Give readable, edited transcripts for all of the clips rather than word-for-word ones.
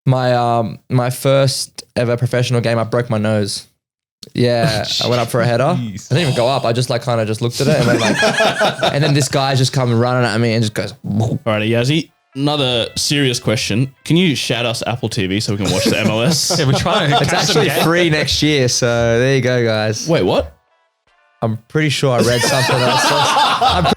My first ever professional game, I broke my nose. Yeah, I went up for a header. I didn't even go up. I just like kind of just looked at it and went like, and then this guy just comes running at me and just goes. Alrighty, Yazzie. Another serious question. Can you shout us Apple TV so we can watch the MLS? Yeah, we're trying to. It's actually free next year, so there you go, guys. Wait, what? I'm pretty sure I read something else.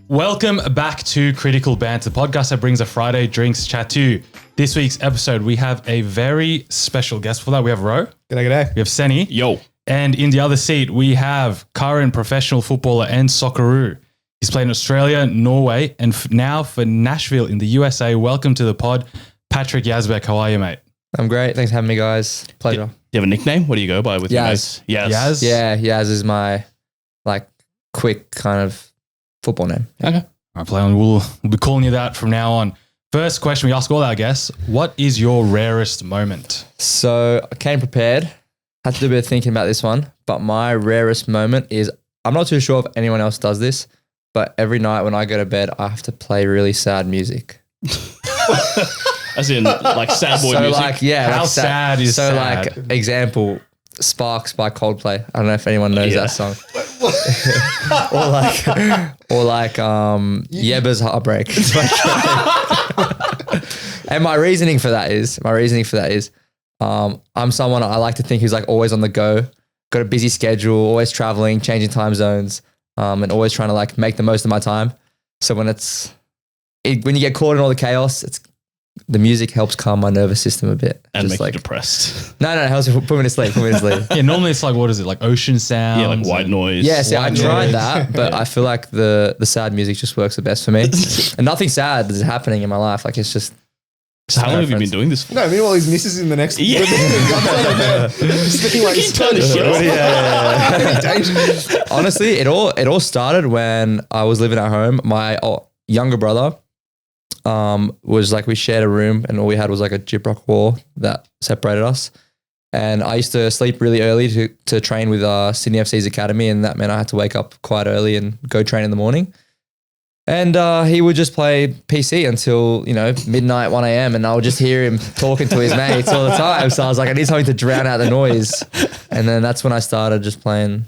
Welcome back to Critical Banter, the podcast that brings a Friday drinks chat to you. This week's episode, we have a very special guest for that. We have Ro. G'day. We have Senny. Yo. And in the other seat, we have current professional footballer and Socceroo. He's played in Australia, Norway, and now for Nashville in the USA. Welcome to the pod, Patrick Yazbek. How are you, mate? I'm great. Thanks for having me, guys. Pleasure. Do you have a nickname? What do you go by with your mates? Yaz? Yeah, Yaz is my like quick kind of football name. Okay. All right, play on. We'll be calling you that from now on. First question we ask all our guests, what is your rarest moment? So I came prepared. Had to do a bit of thinking about this one, but my rarest moment is, I'm not too sure if anyone else does this, but every night when I go to bed, I have to play really sad music. As in, like, sad boy So music? like, yeah. How like sad is so sad? like, example, Sparks by Coldplay. I don't know if anyone knows that song. or like Yeba's Heartbreak. And my reasoning for that is, I'm someone I like to think who's like always on the go, got a busy schedule, always traveling, changing time zones, and always trying to like make the most of my time. So when when you get caught in all the chaos, the music helps calm my nervous system a bit. And just make you depressed. No, it helps put me to sleep. Yeah, normally it's like, what is it? Like ocean sounds? Yeah, like white noise. Yeah, see, I White tried noise. that, but I feel like the sad music just works the best for me. And nothing sad is happening in my life. Like it's just. So how long have you been doing this for? No, meanwhile his missus in the next Yeah. Just thinking like, Can you turn this shit off? dangerous. Honestly, it all started when I was living at home. My younger brother was like, we shared a room and all we had was like a gyprock wall that separated us. And I used to sleep really early to train with Sydney FC's academy, and that meant I had to wake up quite early and go train in the morning. And he would just play PC until, midnight, 1 a.m. And I would just hear him talking to his mates all the time. So I was like, I need something to drown out the noise. And then that's when I started just playing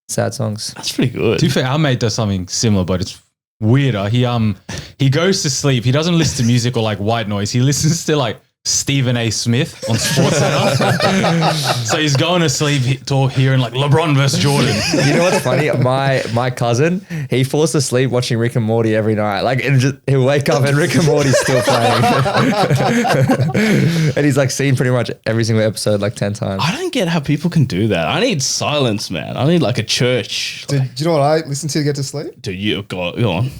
sad songs. That's pretty good. To be fair, our mate does something similar, but it's weirder. He goes to sleep. He doesn't listen to music or like white noise. He listens to like Stephen A. Smith on SportsCenter. So he's going to sleep hearing like LeBron versus Jordan. You know what's funny? My cousin, he falls asleep watching Rick and Morty every night. Like, and he'll wake up and Rick and Morty's still playing. And he's like seen pretty much every single episode like 10 times. I don't get how people can do that. I need silence, man. I need like a church. Do you know what I listen to get to sleep? Do you go on?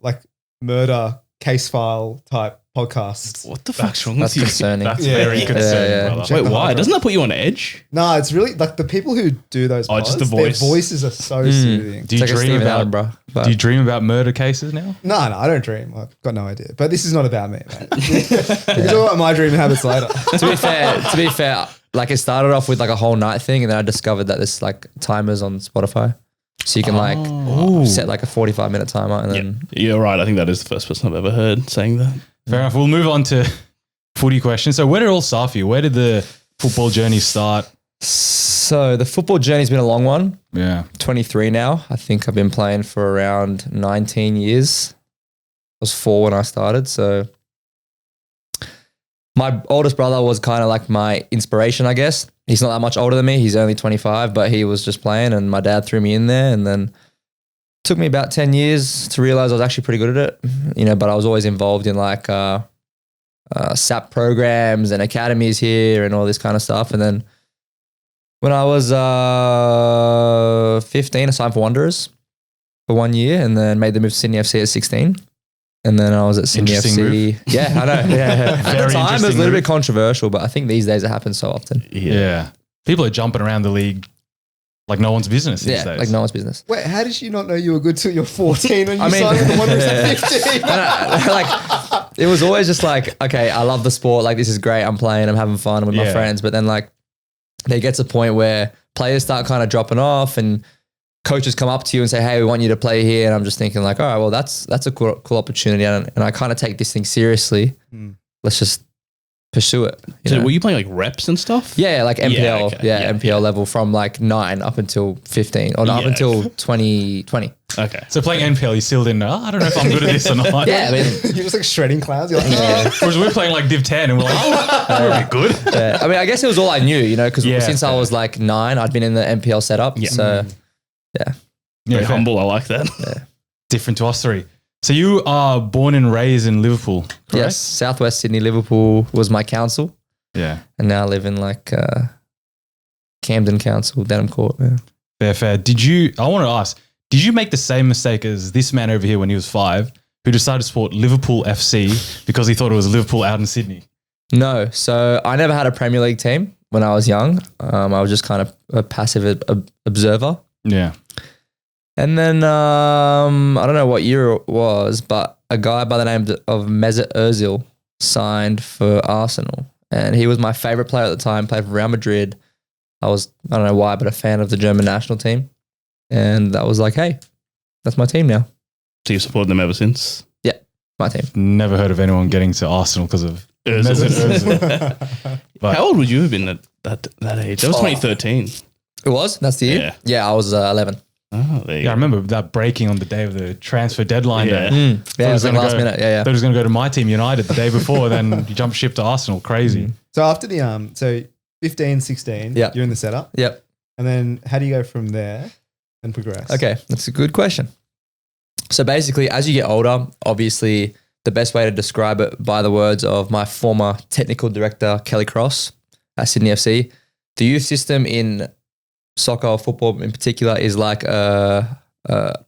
Like murder case file type podcasts. What the fuck's wrong That's with you? concerning. That's Yeah, very yeah. concerning, Yeah, yeah. brother. Check Wait, the why? hard Doesn't that put you on edge? No, it's really like the people who do those Oh, just pods, the voice. their voices are so soothing. Do you It's like a dream Stephen about Allen, bro. But Do you dream about murder cases now? No, I don't dream. I've got no idea. But this is not about me, mate. We can talk about my dream habits later. to be fair, like it started off with like a whole night thing, and then I discovered that there's like timers on Spotify. So you can like set like a 45-minute timer and then You're right. I think that is the first person I've ever heard saying that. Fair enough. We'll move on to footy questions. So where did it all start for you? Where did the football journey start? So the football journey's been a long one. Yeah. 23 now. I think I've been playing for around 19 years. I was 4 when I started. So my oldest brother was kind of like my inspiration, I guess. He's not that much older than me. He's only 25, but he was just playing and my dad threw me in there. And then it took me about 10 years to realize I was actually pretty good at it, but I was always involved in like SAP programs and academies here and all this kind of stuff. And then when I was 15, I signed for Wanderers for 1 year and then made the move to Sydney FC at 16. And then I was at Sydney Interesting FC. move. Yeah, I know. Yeah. At the Very time, it was a interesting little move. bit controversial, but I think these days it happens so often. Yeah. People are jumping around the league like no one's business these Yeah, days. like no one's business. Wait, how did you not know you were good till you're 14 when you I mean- signed with the Wanderers at 15? Like it was always just like, okay, I love the sport. Like this is great. I'm playing. I'm having fun with my Yeah. friends. But then like there gets a point where players start kind of dropping off and coaches come up to you and say, hey, we want you to play here. And I'm just thinking like, all right, well, that's a cool opportunity. And I kind of take this thing seriously. Let's just pursue it. So were you playing like reps and stuff? Yeah, like MPL. okay. MPL level from like 9 up until 15 or up until 2020. Okay. So playing NPL, you still didn't know, I don't know if I'm good at this or not. Yeah, I mean, You're just like shredding clouds. You're like, Whereas we're playing like Div 10 and we're like, we're a bit good. yeah. I mean, I guess it was all I knew, you know, because Yeah, since I was like 9, I'd been in the MPL setup. Yeah. So, yeah. Very fair. humble. I like that. Different to us three. So you are born and raised in Liverpool, correct? Yes, Southwest Sydney, Liverpool was my council. Yeah. And now I live in like Camden Council, Denham Court. Yeah. Fair. I want to ask, did you make the same mistake as this man over here when he was 5, who decided to support Liverpool FC because he thought it was Liverpool out in Sydney? No, so I never had a Premier League team when I was young. I was just kind of a passive observer. Yeah. And then I don't know what year it was, but a guy by the name of Mesut Ozil signed for Arsenal. And he was my favorite player at the time, played for Real Madrid. I don't know why, but a fan of the German national team. And that was like, hey, that's my team now. So you've supported them ever since? Yeah, my team. Never heard of anyone getting to Arsenal because of Ozil. Mesut Ozil. But How old would you have been at that age? That was 2013. It was? That's the year? Yeah. Yeah, I was 11. Oh, there you yeah, I go. remember that breaking on the day of the transfer deadline Yeah. day. Yeah, it was like gonna last go- minute. Yeah. Thought he was going to go to my team, United, the day before. Then you jump ship to Arsenal. Crazy. So after the so 15, 16, Yeah. you're in the setup. Yep. And then how do you go from there and progress? Okay, that's a good question. So basically, as you get older, obviously the best way to describe it by the words of my former technical director, Kelly Cross at Sydney FC, the youth system in soccer or football in particular is like a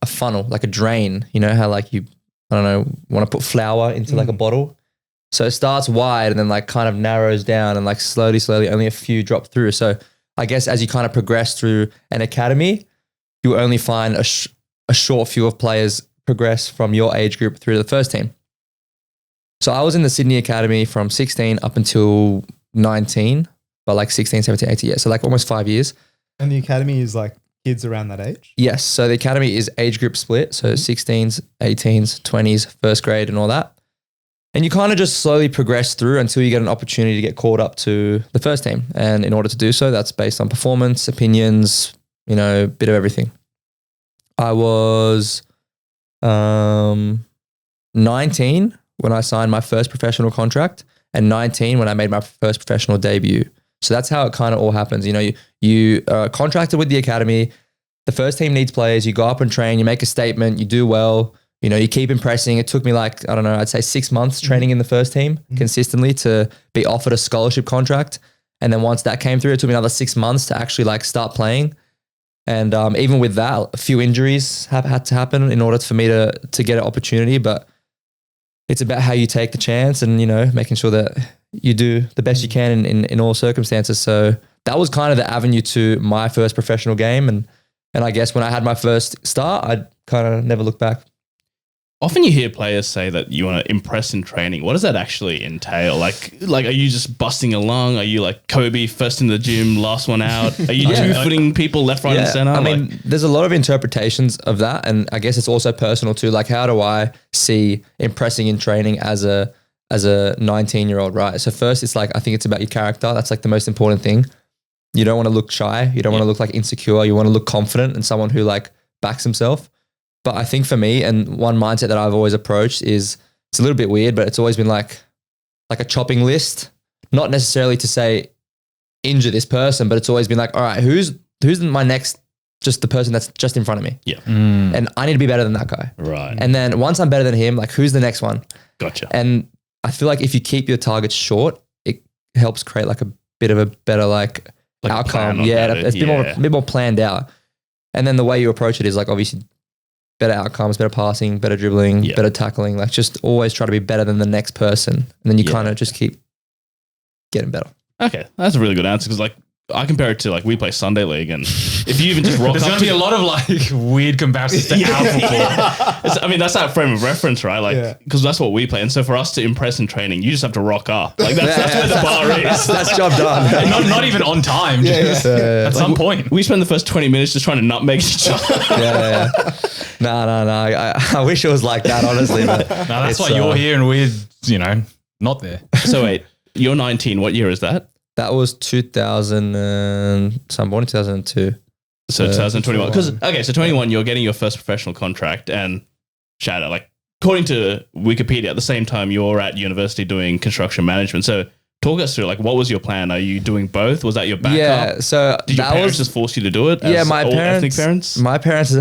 funnel, like a drain. You know how like you, I don't know, want to put flour into like a bottle? So it starts wide and then like kind of narrows down and like slowly only a few drop through. So I guess as you kind of progress through an academy, you only find a short few of players progress from your age group through to the first team. So I was in the Sydney Academy from 16 up until 19, but like 16, 17, 18 years. So like almost 5 years. And the academy is like kids around that age? Yes. So the academy is age group split. So 16s, 18s, 20s, first grade and all that. And you kind of just slowly progress through until you get an opportunity to get called up to the first team. And in order to do so, that's based on performance, opinions, you know, a bit of everything. I was 19 when I signed my first professional contract and 19 when I made my first professional debut. So that's how it kind of all happens. You know, you are contracted with the academy. The first team needs players. You go up and train. You make a statement. You do well. You know, you keep impressing. It took me like, I don't know, I'd say 6 months training in the first team consistently to be offered a scholarship contract. And then once that came through, it took me another 6 months to actually like start playing. And even with that, a few injuries had to happen in order for me to get an opportunity. But it's about how you take the chance and, you know, making sure that you do the best you can in all circumstances. So that was kind of the avenue to my first professional game. And I guess when I had my first start, I kind of never looked back. Often you hear players say that you want to impress in training. What does that actually entail? Like, are you just busting along? Are you like Kobe, first in the gym, last one out? Are you two-footing people left, right, and center? I mean, there's a lot of interpretations of that. And I guess it's also personal too. Like, how do I see impressing in training as a 19-year-old, right? So first, it's like, I think it's about your character. That's like the most important thing. You don't want to look shy. You don't want to look like insecure. You want to look confident and someone who like backs himself. But I think for me, and one mindset that I've always approached is, it's a little bit weird, but it's always been like a chopping list, not necessarily to say injure this person, but it's always been like, all right, who's my next, just the person that's just in front of me. Yeah. And I need to be better than that guy. Right. And then once I'm better than him, like who's the next one? Gotcha. And I feel like if you keep your targets short, it helps create like a bit of a better like Like a outcome. plan on Yeah, how to- it's a bit more planned out. And then the way you approach it is like obviously better outcomes, better passing, better dribbling, better tackling. Like just always try to be better than the next person. And then you kind of just keep getting better. Okay, that's a really good answer because, like, I compare it to like we play Sunday League, and if you even just rock There's up going to be a lot of like weird comparisons to our football. I mean, that's that frame of reference, right? Like, Yeah. because that's what we play. And so for us to impress in training, you just have to rock up. Like that's where the bar is. That's job done. Not even on time. Just at some point. We spend the first 20 minutes just trying to nutmeg each other. yeah. No. I wish it was like that, honestly. But No, that's it's, why you're here and we're, not there. So wait, you're 19. What year is that? That was 2000 and so I'm born in 2002. So 2021. Because so 21, you're getting your first professional contract, and shout out, like according to Wikipedia, at the same time you're at university doing construction management. So talk us through, like, what was your plan? Are you doing both? Was that your backup? Yeah. So did your parents just force you to do it? Yeah, As my all parents. ethnic parents. My parents,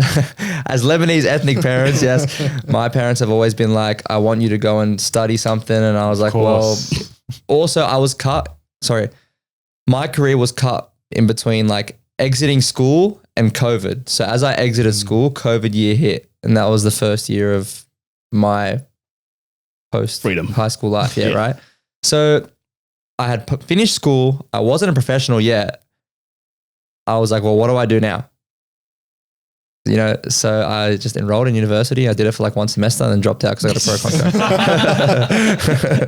as Lebanese ethnic parents, yes, my parents have always been like, I want you to go and study something, and I was like, well. Also, I was cut. Sorry, my career was cut in between like exiting school and COVID. So as I exited school, COVID year hit, and that was the first year of my post Freedom. high school life. Yeah, right. So I had finished school. I wasn't a professional yet. I was like, well, what do I do now? So I just enrolled in university. I did it for like one semester and then dropped out because I got a pro contract.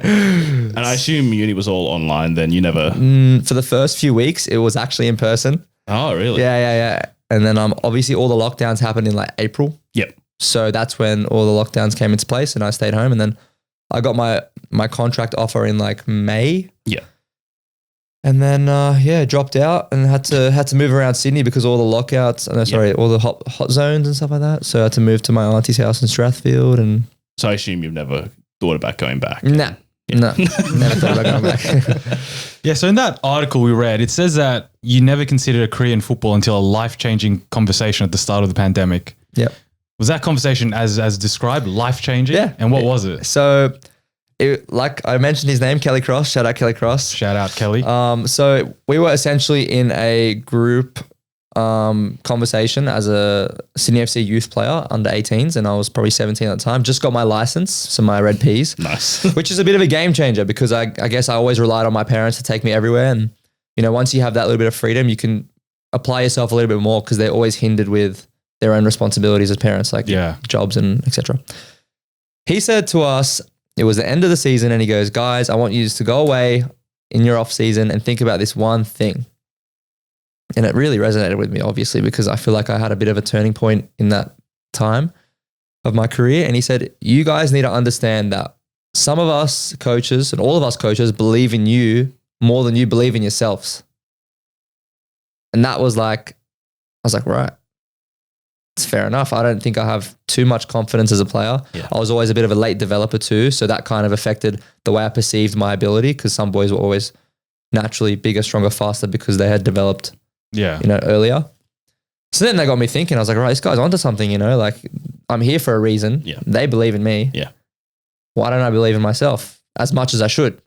And I assume uni was all online then. You never. For the first few weeks, it was actually in person. Oh, really? Yeah. And then obviously all the lockdowns happened in like April. Yep. So that's when all the lockdowns came into place and I stayed home. And then I got my contract offer in like May. Yeah. And then dropped out and had to move around Sydney because all the lockouts and all the hot zones and stuff like that. So I had to move to my auntie's house in Strathfield. And So I assume you've never thought about going back. No, never thought about going back. Yeah, so in that article we read, it says that you never considered a career in football until a life-changing conversation at the start of the pandemic. Yep. Was that conversation as described life-changing? Yeah. And what was it? So, like I mentioned his name, Kelly Cross. Shout out Kelly Cross. Shout out Kelly. So we were essentially in a group conversation as a Sydney FC youth player under 18s, and I was probably 17 at the time. Just got my license, so my red Ps. Nice. Which is a bit of a game changer because I guess I always relied on my parents to take me everywhere, and once you have that little bit of freedom, you can apply yourself a little bit more because they're always hindered with their own responsibilities as parents, like jobs and etc. He said to us, it was the end of the season, and he goes, guys, I want you to go away in your off season and think about this one thing. And it really resonated with me, obviously, because I feel like I had a bit of a turning point in that time of my career. And he said, you guys need to understand that some of us coaches and all of us coaches believe in you more than you believe in yourselves. And that was like, I was like, right. It's fair enough. I don't think I have too much confidence as a player. Yeah. I was always a bit of a late developer too. So that kind of affected the way I perceived my ability because some boys were always naturally bigger, stronger, faster because they had developed, earlier. So then they got me thinking, I was like, right, this guy's onto something, like I'm here for a reason. Yeah. They believe in me. Yeah. Why don't I believe in myself as much as I should?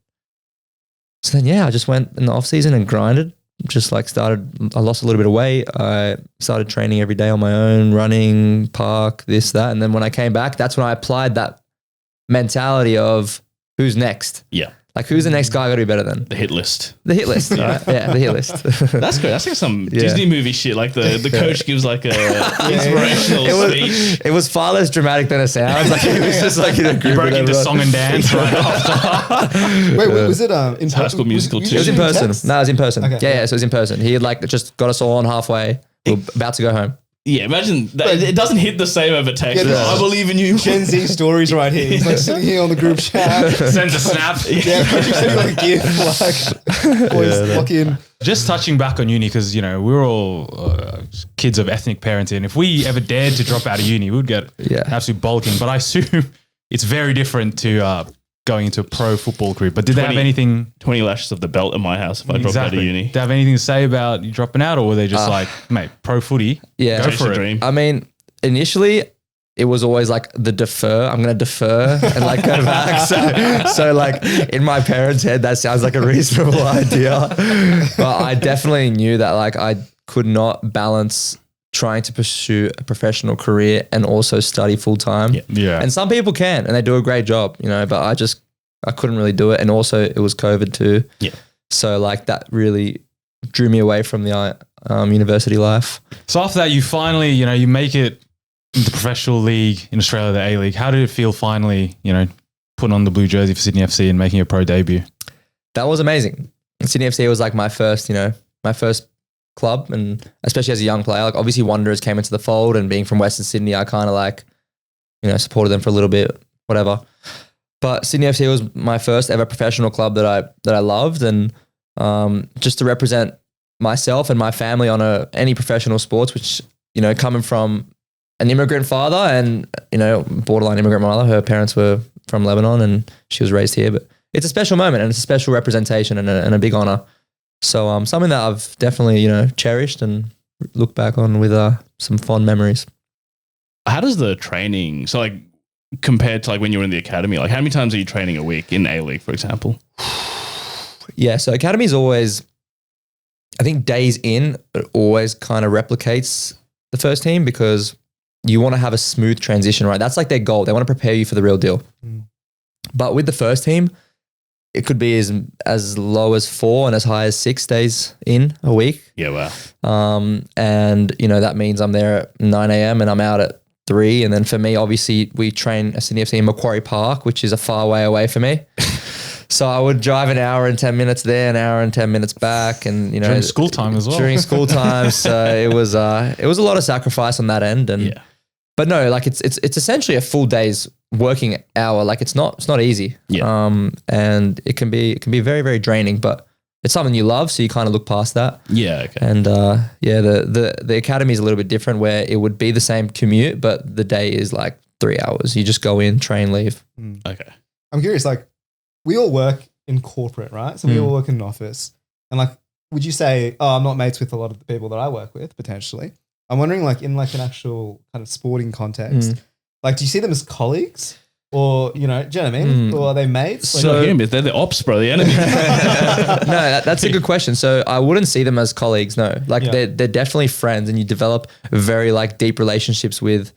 So then, I just went in the off season and grinded. Just like I lost a little bit of weight. I started training every day on my own, running, park, this, that. And then when I came back, that's when I applied that mentality of who's next. Yeah. Like who's the next guy I got to be better than? The hit list. The hit list, right? Yeah, the hit list. That's good. That's like some Disney movie shit. Like the coach gives like a inspirational speech. It was far less dramatic than it sounds. Like it was just like you broke into song and dance right after. Wait, was it in High School Musical too? It was in person. No, it was in person. Okay. Yeah, so it was in person. He had like just got us all on halfway. We were about to go home. Yeah, imagine that. It doesn't hit the same over text. Yeah, I believe in you. Gen Z stories right here. He's like sitting here on the group chat. Sends a snap. Yeah, sending like a gift, like boys lock in. Just touching back on uni, because, we're all kids of ethnic parents, and if we ever dared to drop out of uni, we would get absolute bulking. But I assume it's very different to going into a pro football career. But did they have anything? 20 lashes of the belt at my house if I dropped out of uni. Did they have anything to say about you dropping out, or were they just like, mate, pro footy? Yeah. Go Chase for your it. dream. I mean, initially it was always like the defer. I'm going to defer and like go back. So like in my parents' head, that sounds like a reasonable idea. But I definitely knew that like I could not balance trying to pursue a professional career and also study full time. Yeah. And some people can, and they do a great job, but I couldn't really do it. And also it was COVID too. Yeah. So like that really drew me away from the university life. So after that, you finally, you make it into professional league in Australia, the A-League. How did it feel finally, putting on the blue jersey for Sydney FC and making your pro debut? That was amazing. Sydney FC was like my first club, and especially as a young player, like obviously Wanderers came into the fold, and being from Western Sydney, I kind of like, supported them for a little bit, whatever. But Sydney FC was my first ever professional club that I loved, and just to represent myself and my family on any professional sports, which coming from an immigrant father and borderline immigrant mother. Her parents were from Lebanon, and she was raised here. But it's a special moment, and it's a special representation and a big honor. So something that I've definitely cherished and look back on with some fond memories. How does the training, so like compared to like when you were in the academy, like how many times are you training a week in A-League, for example? Yeah, so academy is always, I think days in, it always kind of replicates the first team because you want to have a smooth transition, right? That's like their goal. They want to prepare you for the real deal. But with the first team, it could be as low as 4 and as high as 6 days in a week. Yeah, wow. And that means I'm there at 9 a.m. and I'm out at 3. And then for me, obviously, we train at Sydney FC in Macquarie Park, which is a far way away for me. So I would drive an hour and 10 minutes there, an hour and 10 minutes back, and during school time as well. During school time, so it was a lot of sacrifice on that end. And but no, like it's essentially a full day's working hour. Like it's not easy. Yeah. And it can be very, very draining, but it's something you love, so you kind of look past that. Yeah. Okay. And the academy is a little bit different, where it would be the same commute, but the day is like 3 hours. You just go in, train, leave. Okay. I'm curious, like we all work in corporate, right? So we all work in an office, and like, would you say, oh, I'm not mates with a lot of the people that I work with potentially? I'm wondering, like in like an actual kind of sporting context, like do you see them as colleagues? Or, do you know what I mean? Or are they mates? So they're the ops, bro, the enemy. No, that's a good question. So I wouldn't see them as colleagues, no. Like they're definitely friends, and you develop very like deep relationships with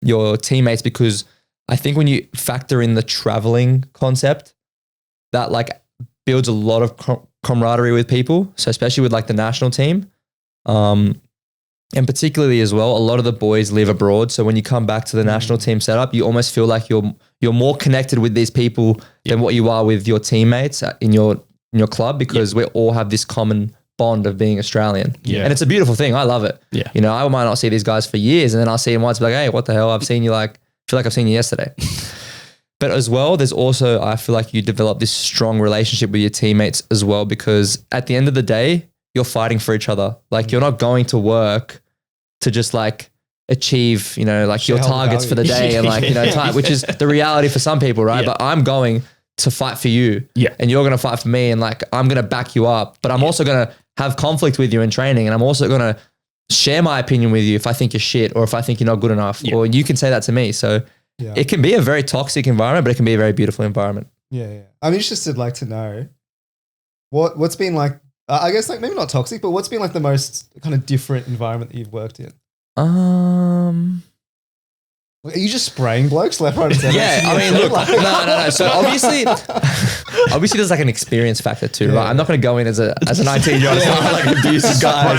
your teammates, because I think when you factor in the traveling concept, that like builds a lot of camaraderie with people. So especially with like the national team. And particularly as well, a lot of the boys live abroad. So when you come back to the national team setup, you almost feel like you're more connected with these people than what you are with your teammates in your club, because we all have this common bond of being Australian. Yeah. And it's a beautiful thing. I love it. Yeah. I might not see these guys for years, and then I'll see them once and be like, hey, what the hell? I've seen you feel like I've seen you yesterday. But as well, there's also, I feel like you develop this strong relationship with your teammates as well, because at the end of the day, you're fighting for each other. Like you're not going to work to just like achieve, like your targets for the day and like, time, which is the reality for some people, right? Yeah. But I'm going to fight for you, and you're going to fight for me, and like I'm going to back you up, but I'm also going to have conflict with you in training, and I'm also going to share my opinion with you if I think you're shit or if I think you're not good enough, or you can say that to me. So it can be a very toxic environment, but it can be a very beautiful environment. Yeah. I'm interested like to know what's been like, I guess like maybe not toxic, but what's been like the most kind of different environment that you've worked in? Are you just spraying blokes left, right, and center? Yeah, I mean, look, no. So obviously there's like an experience factor too, right? I'm not going to go in as an 19-year-old like abuse guy.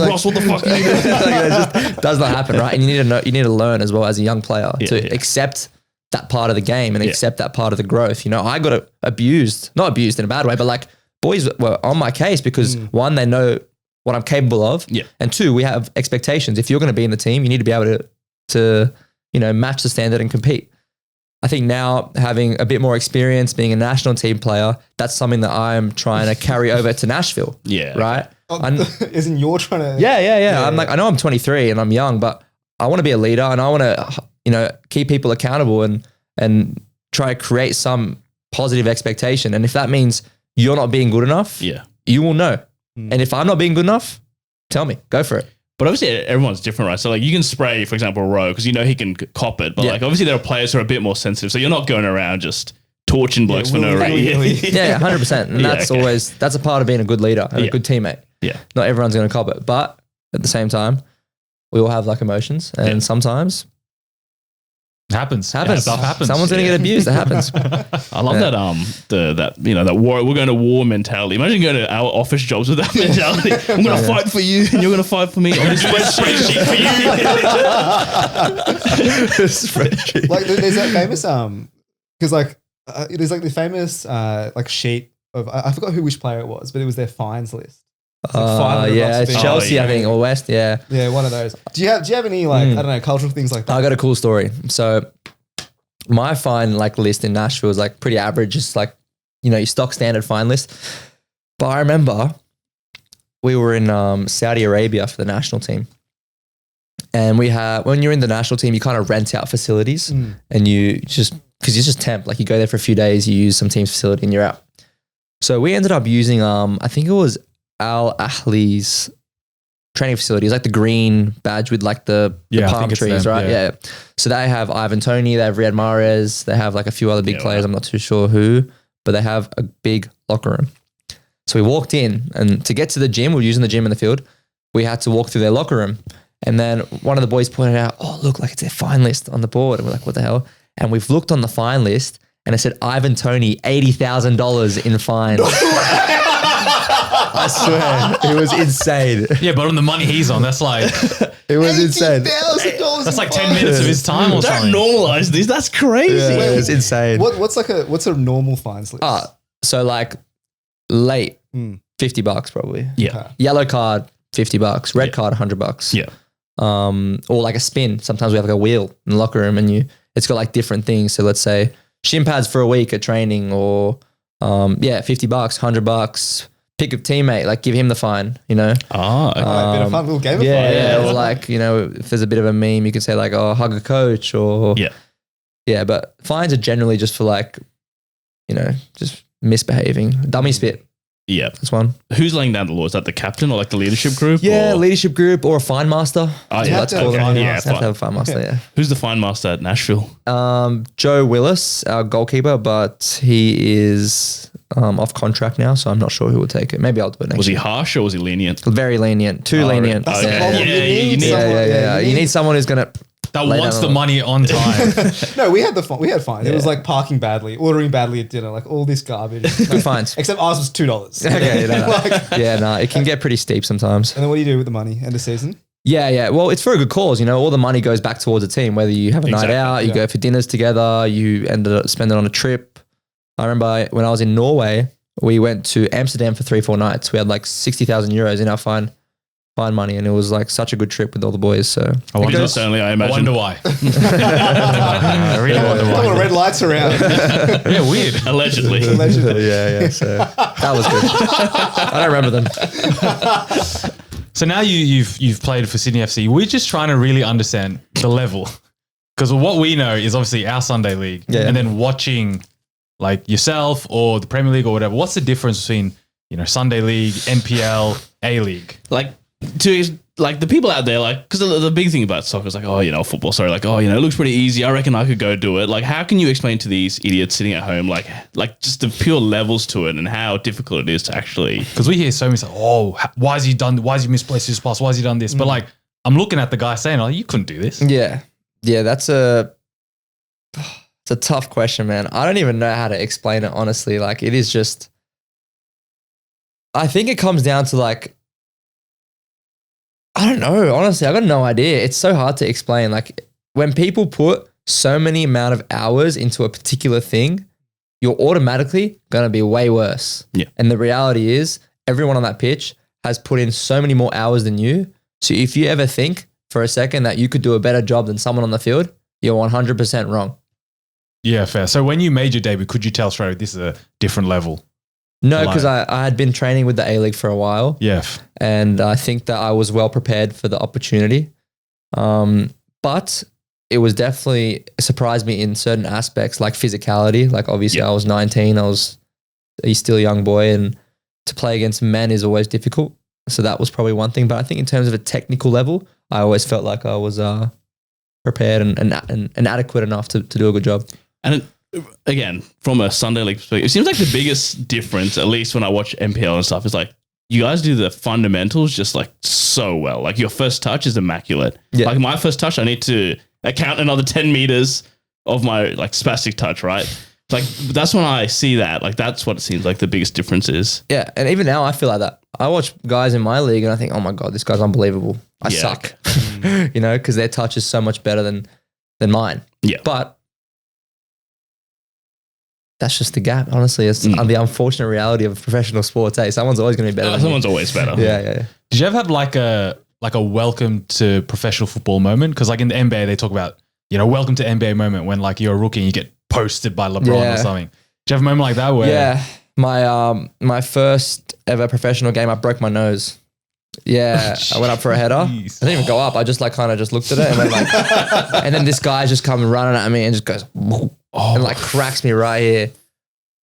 Ross, what the fuck are you doing? It just does not happen, right? And you need to learn as well as a young player to accept that part of the game and accept that part of the growth. I got abused, not abused in a bad way, but like boys were on my case because one, they know what I'm capable of, and two, we have expectations. If you're going to be in the team, you need to be able to match the standard and compete. I think now having a bit more experience being a national team player, that's something that I'm trying to carry over to Nashville. Yeah. Right. Isn't you're trying to? Yeah. I'm like, I know I'm 23 and I'm young, but I want to be a leader and I want to, keep people accountable and try to create some positive expectation. And if that means you're not being good enough, you will know. And if I'm not being good enough, tell me, go for it. But obviously everyone's different, right? So like you can spray, for example, Rowe, because he can cop it. But like obviously there are players who are a bit more sensitive. So you're not going around just torching blokes for no reason. Yeah, 100%. And that's a part of being a good leader and a good teammate. Yeah. Not everyone's going to cop it. But at the same time, we all have like emotions. And sometimes Happens. Happens. Stuff happens. Someone's gonna get abused. That happens. I love that that war, we're going to war mentality. Imagine going to our office jobs with that mentality. I'm going to fight for you and you're going to fight for me. I'm going to spreadsheet for you. Spreadsheet. Like there's that famous because there's like the famous like sheet of I forgot which player it was, but it was their fines list. It's like 500 yeah, bucks it's being- Chelsea, I think, or West. Yeah. Yeah, one of those. Do you have any like I don't know cultural things like that? I got a cool story. So my fine like list in Nashville is like pretty average. It's like, your stock standard fine list. But I remember we were in Saudi Arabia for the national team. And when you're in the national team, you kind of rent out facilities and you just, because you're just temp, like you go there for a few days, you use some team's facility and you're out. So we ended up using, I think it was Al Ahly's training facility. It's like the green badge with like the I palm think it's trees, them, right? Yeah. So they have Ivan Toney, they have Riyad Mahrez, they have like a few other big players. I'm not too sure who, but they have a big locker room. So we walked in, and to get to the gym, we're using the gym in the field. We had to walk through their locker room. And then one of the boys pointed out, oh, look, like it's their fine list on the board. And we're like, what the hell? And we've looked on the fine list and it said Ivan Toney, $80,000 in fines. I swear, it was insane. Yeah, but on the money he's on, that's like It was insane. $80,000. that's like 10 minutes of his time or Don't something. normalize this. That's crazy. Yeah, it was insane. What's a normal fines list? So like late, $50 probably. Yeah. Yellow card, $50. Red card, $100. Yeah. Or like a spin. Sometimes we have like a wheel in the locker room and it's got like different things. So let's say shin pads for a week at training or $50, $100. Pick a teammate, like give him the fine, Ah, okay. A bit of fun little game of Yeah, fun. or like, if there's a bit of a meme, you can say like, oh, hug a coach or yeah, but fines are generally just for like, just misbehaving. Dummy spit. Yeah. That's one. Who's laying down the law? Is that the captain or like the leadership group? Yeah, or? leadership group or a fine master. Oh, So yeah. let's Okay. call them. Yeah, Have to have a fine master, yeah. Who's the fine master at Nashville? Joe Willis, our goalkeeper, but he is off contract now, so I'm not sure who will take it. Maybe I'll do it next Was he year. harsh or was he lenient? Very lenient. Too lenient. That's Okay. the problem. Yeah, you need Yeah. You need someone who's going to... That Lay wants down the on- money on time. No, we had fines. It was like parking badly, ordering badly at dinner, like all this garbage. Good fines. Except ours was $2. Okay, no. Like, It can get pretty steep sometimes. and then what do you do with the money end of season? Yeah. Well, it's for a good cause. All the money goes back towards a team, whether you have a Exactly. night out, you go for dinners together, you ended up spending on a trip. I remember when I was in Norway, we went to Amsterdam for 3-4 nights. We had like 60,000 euros in our fine money, and it was like such a good trip with all the boys. So I wonder, Business only, I imagine. why. I really wonder Come on, why. red lights around. Yeah, weird. Allegedly. Allegedly. yeah. So that was good. I don't remember them. So now you've played for Sydney FC. We're just trying to really understand the level, because what we know is obviously our Sunday league, and then watching like yourself or the Premier League or whatever. What's the difference between Sunday league, NPL, A League? Like the people out there, like, because the big thing about soccer is like, football, sorry, like, it looks pretty easy. I reckon I could go do it. Like, how can you explain to these idiots sitting at home, like just the pure levels to it and how difficult it is to actually. Because we hear so many say, why has he misplaced his pass? Why has he done this? But like, I'm looking at the guy saying, you couldn't do this. Yeah. That's it's a tough question, man. I don't even know how to explain it, honestly. Like, it is just, I think it comes down to like, I don't know. Honestly, I got no idea. It's so hard to explain. Like, when people put so many amount of hours into a particular thing, you're automatically going to be way worse. Yeah. And the reality is everyone on that pitch has put in so many more hours than you. So if you ever think for a second that you could do a better job than someone on the field, you're 100% wrong. Yeah, fair. So when you made your debut, could you tell straight away this is a different level? No, because I had been training with the A-League for a while. Yeah. And I think that I was well prepared for the opportunity. But it was definitely surprised me in certain aspects, like physicality. Like, obviously I was 19, he's still a young boy, and to play against men is always difficult. So that was probably one thing. But I think in terms of a technical level, I always felt like I was prepared and adequate enough to do a good job. And again, from a Sunday league perspective, it seems like the biggest difference, at least when I watch MPL and stuff, is like you guys do the fundamentals just like so well. Like your first touch is immaculate. Yeah. Like my first touch, I need to account another 10 meters, of my like spastic touch, right? Like that's when I see that. Like that's what it seems like the biggest difference is. Yeah, and even now I feel like that. I watch guys in my league and I think, oh my God, this guy's unbelievable. I suck, because their touch is so much better than mine. Yeah. But that's just the gap, honestly. It's the unfortunate reality of professional sports. Hey, someone's always going to be better than Someone's you. always better. Yeah. Did you ever have like a welcome to professional football moment? Because like in the NBA, they talk about, welcome to NBA moment when like you're a rookie and you get posted by LeBron or something. Did you have a moment like that where? Yeah. My first ever professional game, I broke my nose. Yeah. I went up for a header. I didn't even go up. I just like kind of just looked at it and went like, and then this guy just comes running at me and just goes, and like cracks me right here.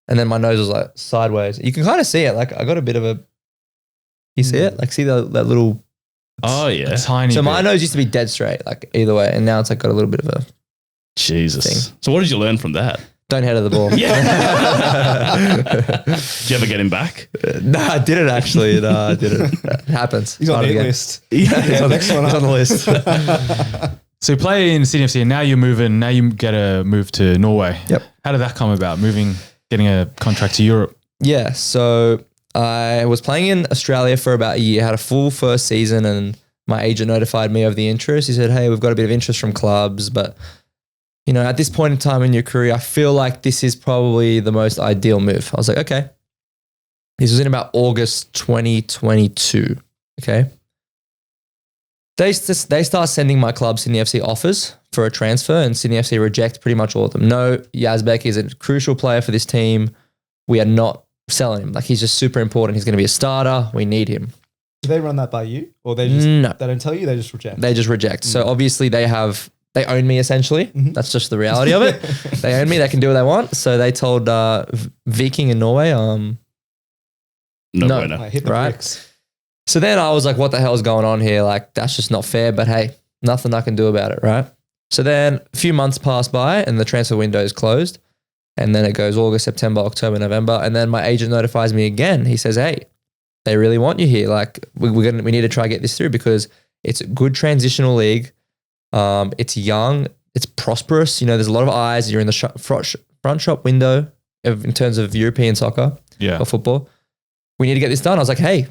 And then my nose was like sideways. You can kind of see it. Like I got a bit of a, you see it? Like see that little. Oh yeah. Tiny So bit. my nose used to be dead straight, like either way. And now it's like got a little bit of a Jesus. thing. So what did you learn from that? Don't header the ball. Did you ever get him back? No, I didn't actually. No, I didn't. It happens. He's on Start the again. list. Yeah, next one he's up. on the list. So you play in Sydney FC and now you're moving, now you get a move to Norway. Yep. How did that come about? Getting a contract to Europe? Yeah, so I was playing in Australia for about a year, had a full first season, and my agent notified me of the interest. He said, hey, we've got a bit of interest from clubs, but at this point in time in your career, I feel like this is probably the most ideal move. I was like, okay. This was in about August 2022, okay? They start sending my club, Sydney FC, offers for a transfer, and Sydney FC reject pretty much all of them. No, Yazbek is a crucial player for this team. We are not selling him. Like, he's just super important. He's going to be a starter. We need him. Do they run that by you? Or they just, No. they don't tell you, they just reject? They just reject. So obviously they own me essentially. That's just the reality of it. They own me. They can do what they want. So they told Viking in Norway, No. Like, hit the Right. bricks. So then I was like, what the hell is going on here? Like, that's just not fair, but hey, nothing I can do about it, right? So then a few months pass by and the transfer window is closed. And then it goes August, September, October, November. And then my agent notifies me again. He says, hey, they really want you here. Like, we need to try to get this through because it's a good transitional league. It's young. It's prosperous. There's a lot of eyes. You're in the front shop window in terms of European soccer or football. We need to get this done. I was like, hey,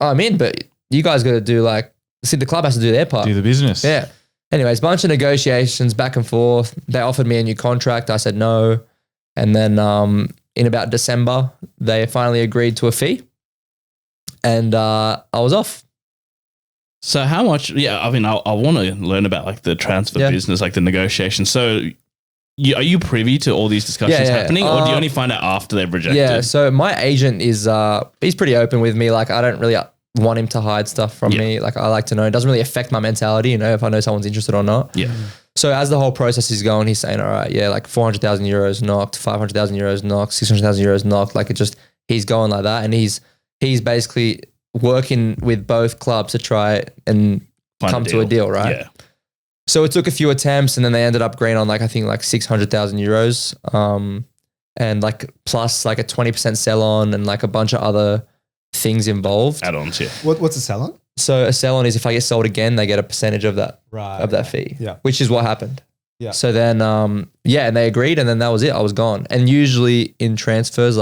I'm in, but you guys got to do the club has to do their part. Do the business. Yeah. Anyways, bunch of negotiations back and forth. They offered me a new contract. I said no. And then in about December, they finally agreed to a fee. And I was off. So how much? Yeah, I mean, I want to learn about like the transfer business, like the negotiation. So are you privy to all these discussions happening, or do you only find out after they've rejected? Yeah. So my agent is he's pretty open with me. Like, I don't really want him to hide stuff from me. Like, I like to know. It doesn't really affect my mentality, if I know someone's interested or not. Yeah. So as the whole process is going, he's saying, all right, yeah, like 400,000 euros knocked, 500,000 euros knocked, 600,000 euros knocked. Like, he's going like that. And he's basically working with both clubs to try and come to a deal, right? Yeah. So it took a few attempts and then they ended up agreeing on I think 600,000 euros. And plus a 20% sell on and a bunch of other things involved. Add-ons, yeah. What's a sell-on? So a sell on is if I get sold again, they get a percentage of that fee. Yeah. Which is what happened. Yeah. So then, and they agreed and then that was it. I was gone. And usually in transfers,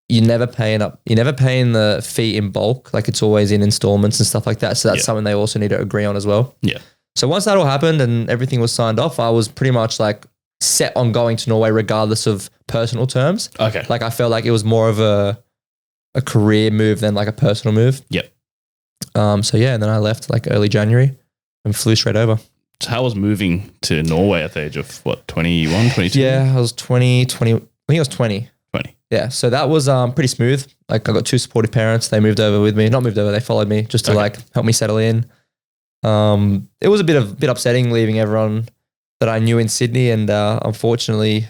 you're never paying the fee in bulk. It's always in installments and stuff like that. So that's something they also need to agree on as well. Yeah. So once that all happened and everything was signed off, I was pretty much set on going to Norway regardless of personal terms. Okay. I felt like it was more of a career move than a personal move. Yep. So yeah, and then I left early January and flew straight over. So how was moving to Norway at the age of 21, 22? Yeah, I was 20, I think I was 20. 20. Yeah, so that was pretty smooth. I got two supportive parents. They moved over with me. Not moved over, they followed me just to help me settle in. It was a bit upsetting leaving everyone that I knew in Sydney, and unfortunately,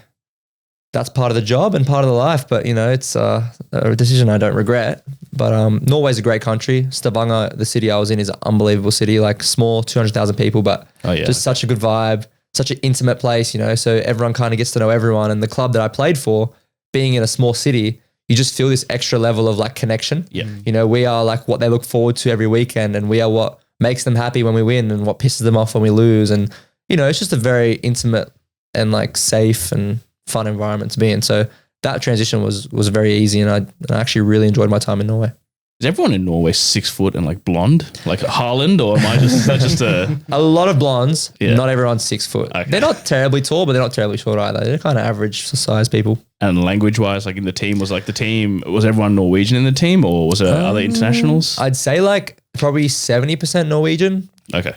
that's part of the job and part of the life. But it's a decision I don't regret. But Norway's a great country. Stavanger, the city I was in, is an unbelievable city. Small, 200,000 people, but just such a good vibe, such an intimate place. So everyone kind of gets to know everyone. And the club that I played for, being in a small city, you just feel this extra level of connection. Yeah. We are what they look forward to every weekend, and we are what makes them happy when we win and what pisses them off when we lose. And it's just a very intimate and like safe and fun environment to be in. So that transition was very easy, and I actually really enjoyed my time in Norway. Is everyone in Norway 6 foot and like blonde, like Haaland, or am I just that just a? A lot of blondes. Yeah. Not everyone's 6 foot. Okay. They're not terribly tall, but they're not terribly short either. They're kind of average size people. And language wise, like in the team, was everyone Norwegian in the team, or was there other internationals? I'd say like probably 70% Norwegian, Okay.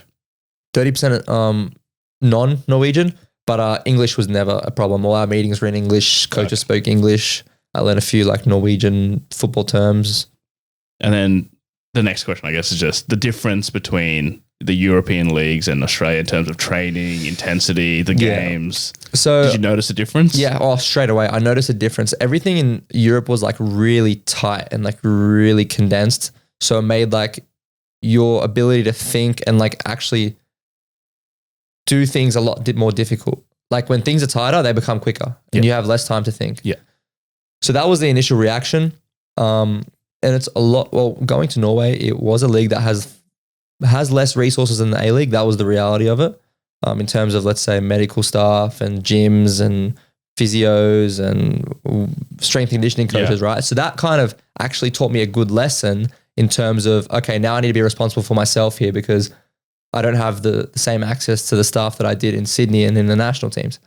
30% non-Norwegian, but English was never a problem. All our meetings were in English. Coaches spoke English. I learned a few like Norwegian football terms. And then the next question, I guess, is just the difference between the European leagues and Australia in terms of training, intensity, the games. So did you notice a difference? Yeah, straight away. I noticed a difference. Everything in Europe was like really tight and like really condensed. So it made like your ability to think and like actually do things a lot more difficult. Like when things are tighter, they become quicker and you have less time to think. Yeah. So that was the initial reaction. And it's a lot, well, going to Norway, it was a league that has less resources than the A-League. That was the reality of it. In terms of, let's say, medical staff and gyms and physios and strength and conditioning coaches, right? So that kind of actually taught me a good lesson in terms of, okay, now I need to be responsible for myself here because I don't have the same access to the staff that I did in Sydney and in the national teams.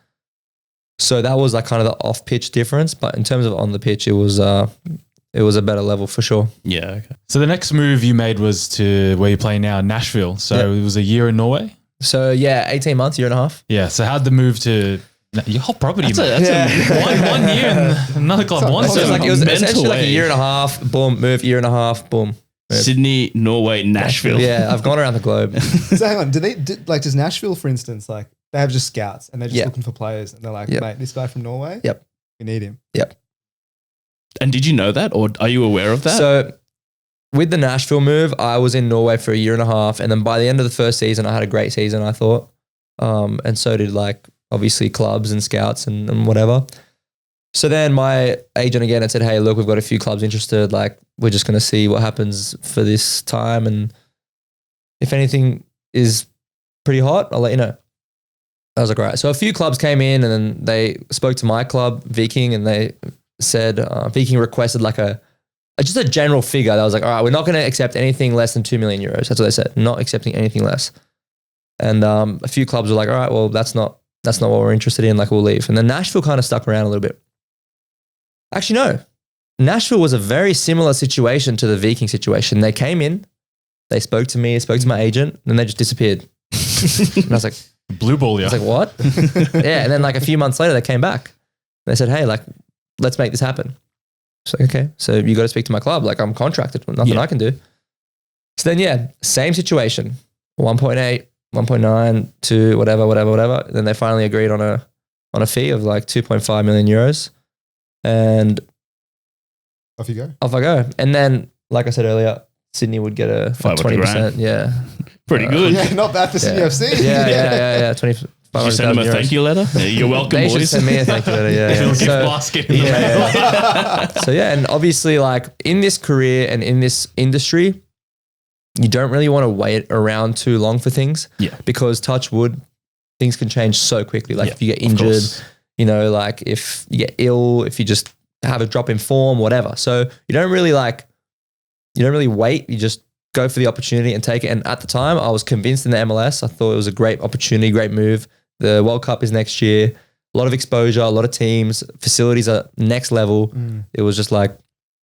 So that was like kind of the off-pitch difference. But in terms of on the pitch, it was a better level for sure. Yeah. Okay. So the next move you made was to where you play now, Nashville. So it was a year in Norway? So yeah, 18 months, year and a half. Yeah. So how'd the move to your whole property, That's mate? One year and another club once. So it was mental essentially like a age. year and a half, boom, move, year and a half, boom. Move. Sydney, Norway, Nashville. Yeah, I've gone around the globe. So hang on, does Nashville, for instance, like they have just scouts and they're just looking for players and they're like, mate, this guy from Norway, we need him. Yep. And did you know that, or are you aware of that? So with the Nashville move, I was in Norway for a year and a half. And then by the end of the first season, I had a great season, I thought. And so did like obviously clubs and scouts and whatever. So then my agent again had said, hey, look, we've got a few clubs interested. Like we're just going to see what happens for this time. And if anything is pretty hot, I'll let you know. I was like, all right. So a few clubs came in and then they spoke to my club, Viking, and they said, Viking requested like just a general figure. That was like, all right, we're not going to accept anything less than 2 million euros. That's what they said. Not accepting anything less. And a few clubs were like, all right, well, that's not what we're interested in. Like we'll leave. And then Nashville kind of stuck around a little bit. Actually, no. Nashville was a very similar situation to the Viking situation. They came in, they spoke to me, spoke to my agent, and then they just disappeared. And I was like, blue ball, yeah. I was like, what? Yeah. And then like a few months later, they came back. They said, hey, like, let's make this happen. So okay, so you got to speak to my club. Like I'm contracted, nothing I can do. So then, same situation, 1.8, 1.9, 2, whatever. Then they finally agreed on a fee of like 2.5 million euros. And Off you go. off I go. And then, like I said earlier, Sydney would get a 500 20%. grand. Yeah. Pretty good. Yeah, not bad for Sydney FC. Yeah. 25. Did you send them a thank you letter? Yeah, you're welcome, They boys. should send me a thank you letter. Yeah. Little gift So, basket in the mail. so and obviously like in this career and in this industry, you don't really want to wait around too long for things. Yeah. Because touch wood, things can change so quickly. Like if you get injured, like if you get ill, if you just have a drop in form, whatever. So you don't really wait. You just go for the opportunity and take it. And at the time I was convinced in the MLS. I thought it was a great opportunity, great move. The World Cup is next year. A lot of exposure, a lot of teams, facilities are next level. It was just like,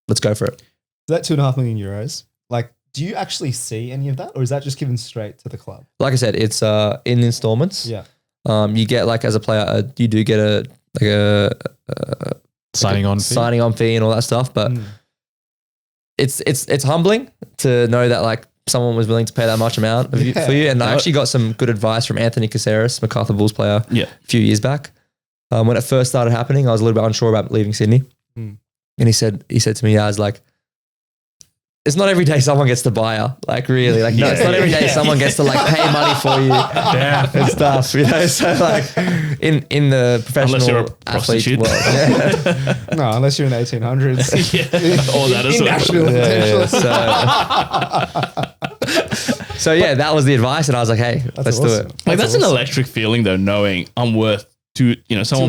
let's go for it. So that 2.5 million euros, like, do you actually see any of that, or is that just given straight to the club? Like I said, it's in installments. Yeah. You get like as a player, you do get a Signing on fee and all that stuff, but it's humbling to know that like someone was willing to pay that much amount for you. And I actually got some good advice from Anthony Caceres, MacArthur Bulls player, a few years back. When it first started happening, I was a little bit unsure about leaving Sydney. And he said to me, I was like, it's not every day someone gets to buy her. Like really, like no, it's not every day someone gets to like pay money for you and stuff. So like in the professional Unless you're a athlete prostitute. world, No, unless you're in the 1800s. Or that as in well. Nashville, potentially. So yeah, that was the advice, and I was like, hey, let's do awesome. it. Like that's an awesome. electric feeling though, knowing I'm worth someone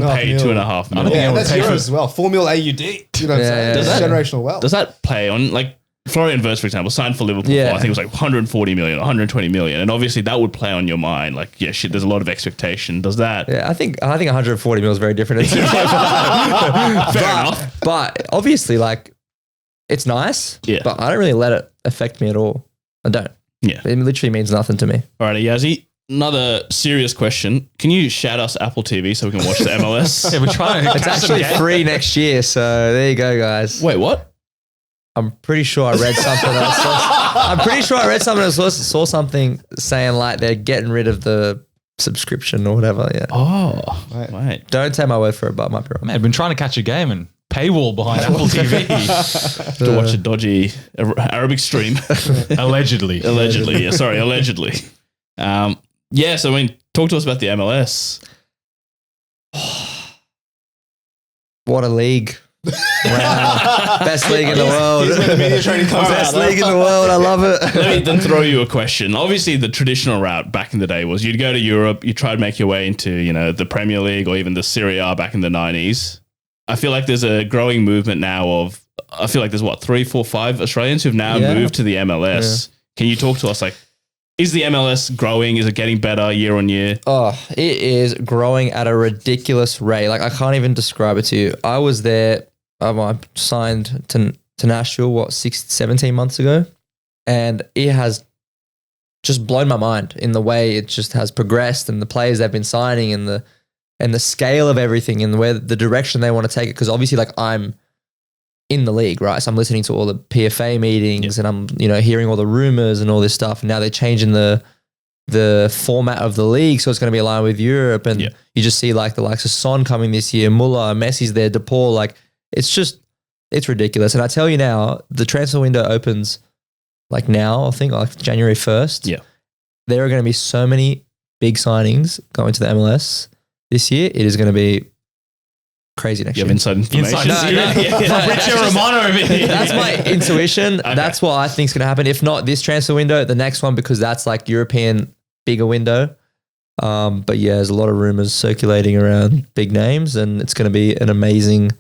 2.5 paid mil. 2.5 I mil. don't think Yeah, and would that's pay for- euros as well. 4 mil AUD. You know what I'm Yeah, saying? yeah, That's yeah. generational wealth. Does that play on like Florian Wirtz, for example, signed for Liverpool Yeah. for, I think it was like 140 million, 120 million, and obviously that would play on your mind. Like, yeah, shit, there's a lot of expectation. Does that? Yeah, I think 140 mil is very different. Fair enough. But obviously, like, it's nice. Yeah. But I don't really let it affect me at all. I don't. Yeah. It literally means nothing to me. All right, Yazzie. Another serious question. Can you shout us Apple TV so we can watch the MLS? Yeah, we're trying to It's catch some actually game. free next year, so there you go, guys. Wait, what? I'm pretty sure I read something. I'm pretty sure I read something. I saw something saying like they're getting rid of the subscription or whatever. Yeah. Oh, Right. wait. Don't take my word for it, but I might be wrong. Man, I've been trying to catch a game and paywall behind Apple TV. To watch a dodgy Arabic stream. Allegedly. Allegedly. Yeah, sorry, allegedly. Yeah, so I mean, talk to us about the MLS. What a league! Wow, best league in the world. Here's where the media training comes Best out. league in the world. I love it. Let me then throw you a question. Obviously, the traditional route back in the day was you'd go to Europe, you try to make your way into, the Premier League or even the Serie A back in the 90s. I feel like there's a growing movement now of, I feel like there's 3, 4, 5 Australians who've now Yeah. moved to the MLS. Can you talk to us like, is the MLS growing? Is it getting better year on year? Oh, it is growing at a ridiculous rate. Like I can't even describe it to you. I was there. I signed to Nashville 17 months ago, and it has just blown my mind in the way it just has progressed and the players they've been signing and the scale of everything and where the direction they want to take it. Because obviously, like I'm in the league, right? So I'm listening to all the PFA meetings and I'm hearing all the rumors and all this stuff. Now they're changing the format of the league, so it's going to be aligned with Europe. And you just see like the likes of Son coming this year, Muller, Messi's there, De Paul. Like it's ridiculous. And I tell you now, the transfer window opens like now. I think like January 1st. Yeah, there are going to be so many big signings going to the MLS this year. It is going to be crazy next you year. have inside information. Fabrizio Romano over here. That's my intuition. That's what I think is going to happen. If not this transfer window, the next one, because that's like European bigger window. But yeah, there's a lot of rumors circulating around big names, and it's going to be an amazing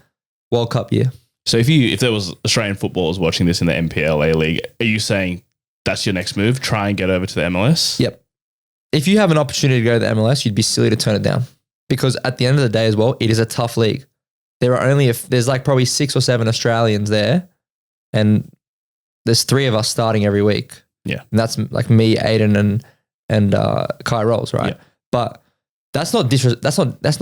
World Cup year. So if there was Australian footballers watching this in the NPL A League, are you saying that's your next move? Try and get over to the MLS? Yep. If you have an opportunity to go to the MLS, you'd be silly to turn it down, because at the end of the day as well, it is a tough league. There are there's like probably 6 or 7 Australians there, and there's 3 of us starting every week. Yeah. And that's like me, Aiden, and Kai Rolls, right? Yeah. But that's not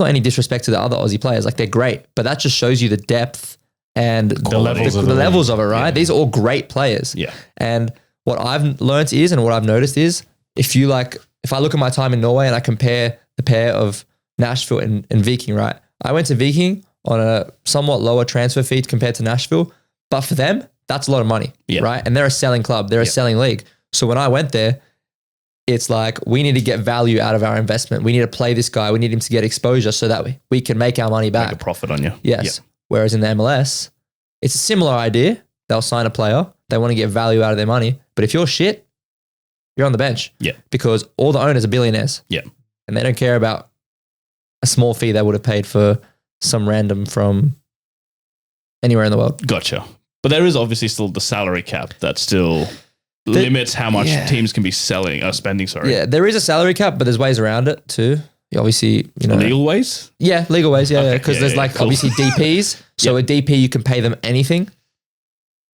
any disrespect to the other Aussie players. Like they're great, but that just shows you the depth and The levels of the the levels of it, right? Yeah. These are all great players. Yeah. And what I've learned is, and what I've noticed is, if I look at my time in Norway and I compare the pair of Nashville and Viking, right? I went to Viking on a somewhat lower transfer fee compared to Nashville, but for them, that's a lot of money, right? And they're a selling club. They're a selling league. So when I went there, it's like, we need to get value out of our investment. We need to play this guy. We need him to get exposure so that we can make our money back. Make a profit on you. Yes. Whereas in the MLS, it's a similar idea. They'll sign a player. They want to get value out of their money. But if you're shit, you're on the bench. Yeah. Because all the owners are billionaires. Yeah. And they don't care about a small fee they would have paid for some random from anywhere in the world. Gotcha. But there is obviously still the salary cap that still limits how much teams can be spending. Sorry. Yeah, there is a salary cap, but there's ways around it too. You obviously, Legal ways? Yeah, legal ways. Yeah, Okay, because yeah, there's yeah, like cool. obviously DPs. So a DP, you can pay them anything.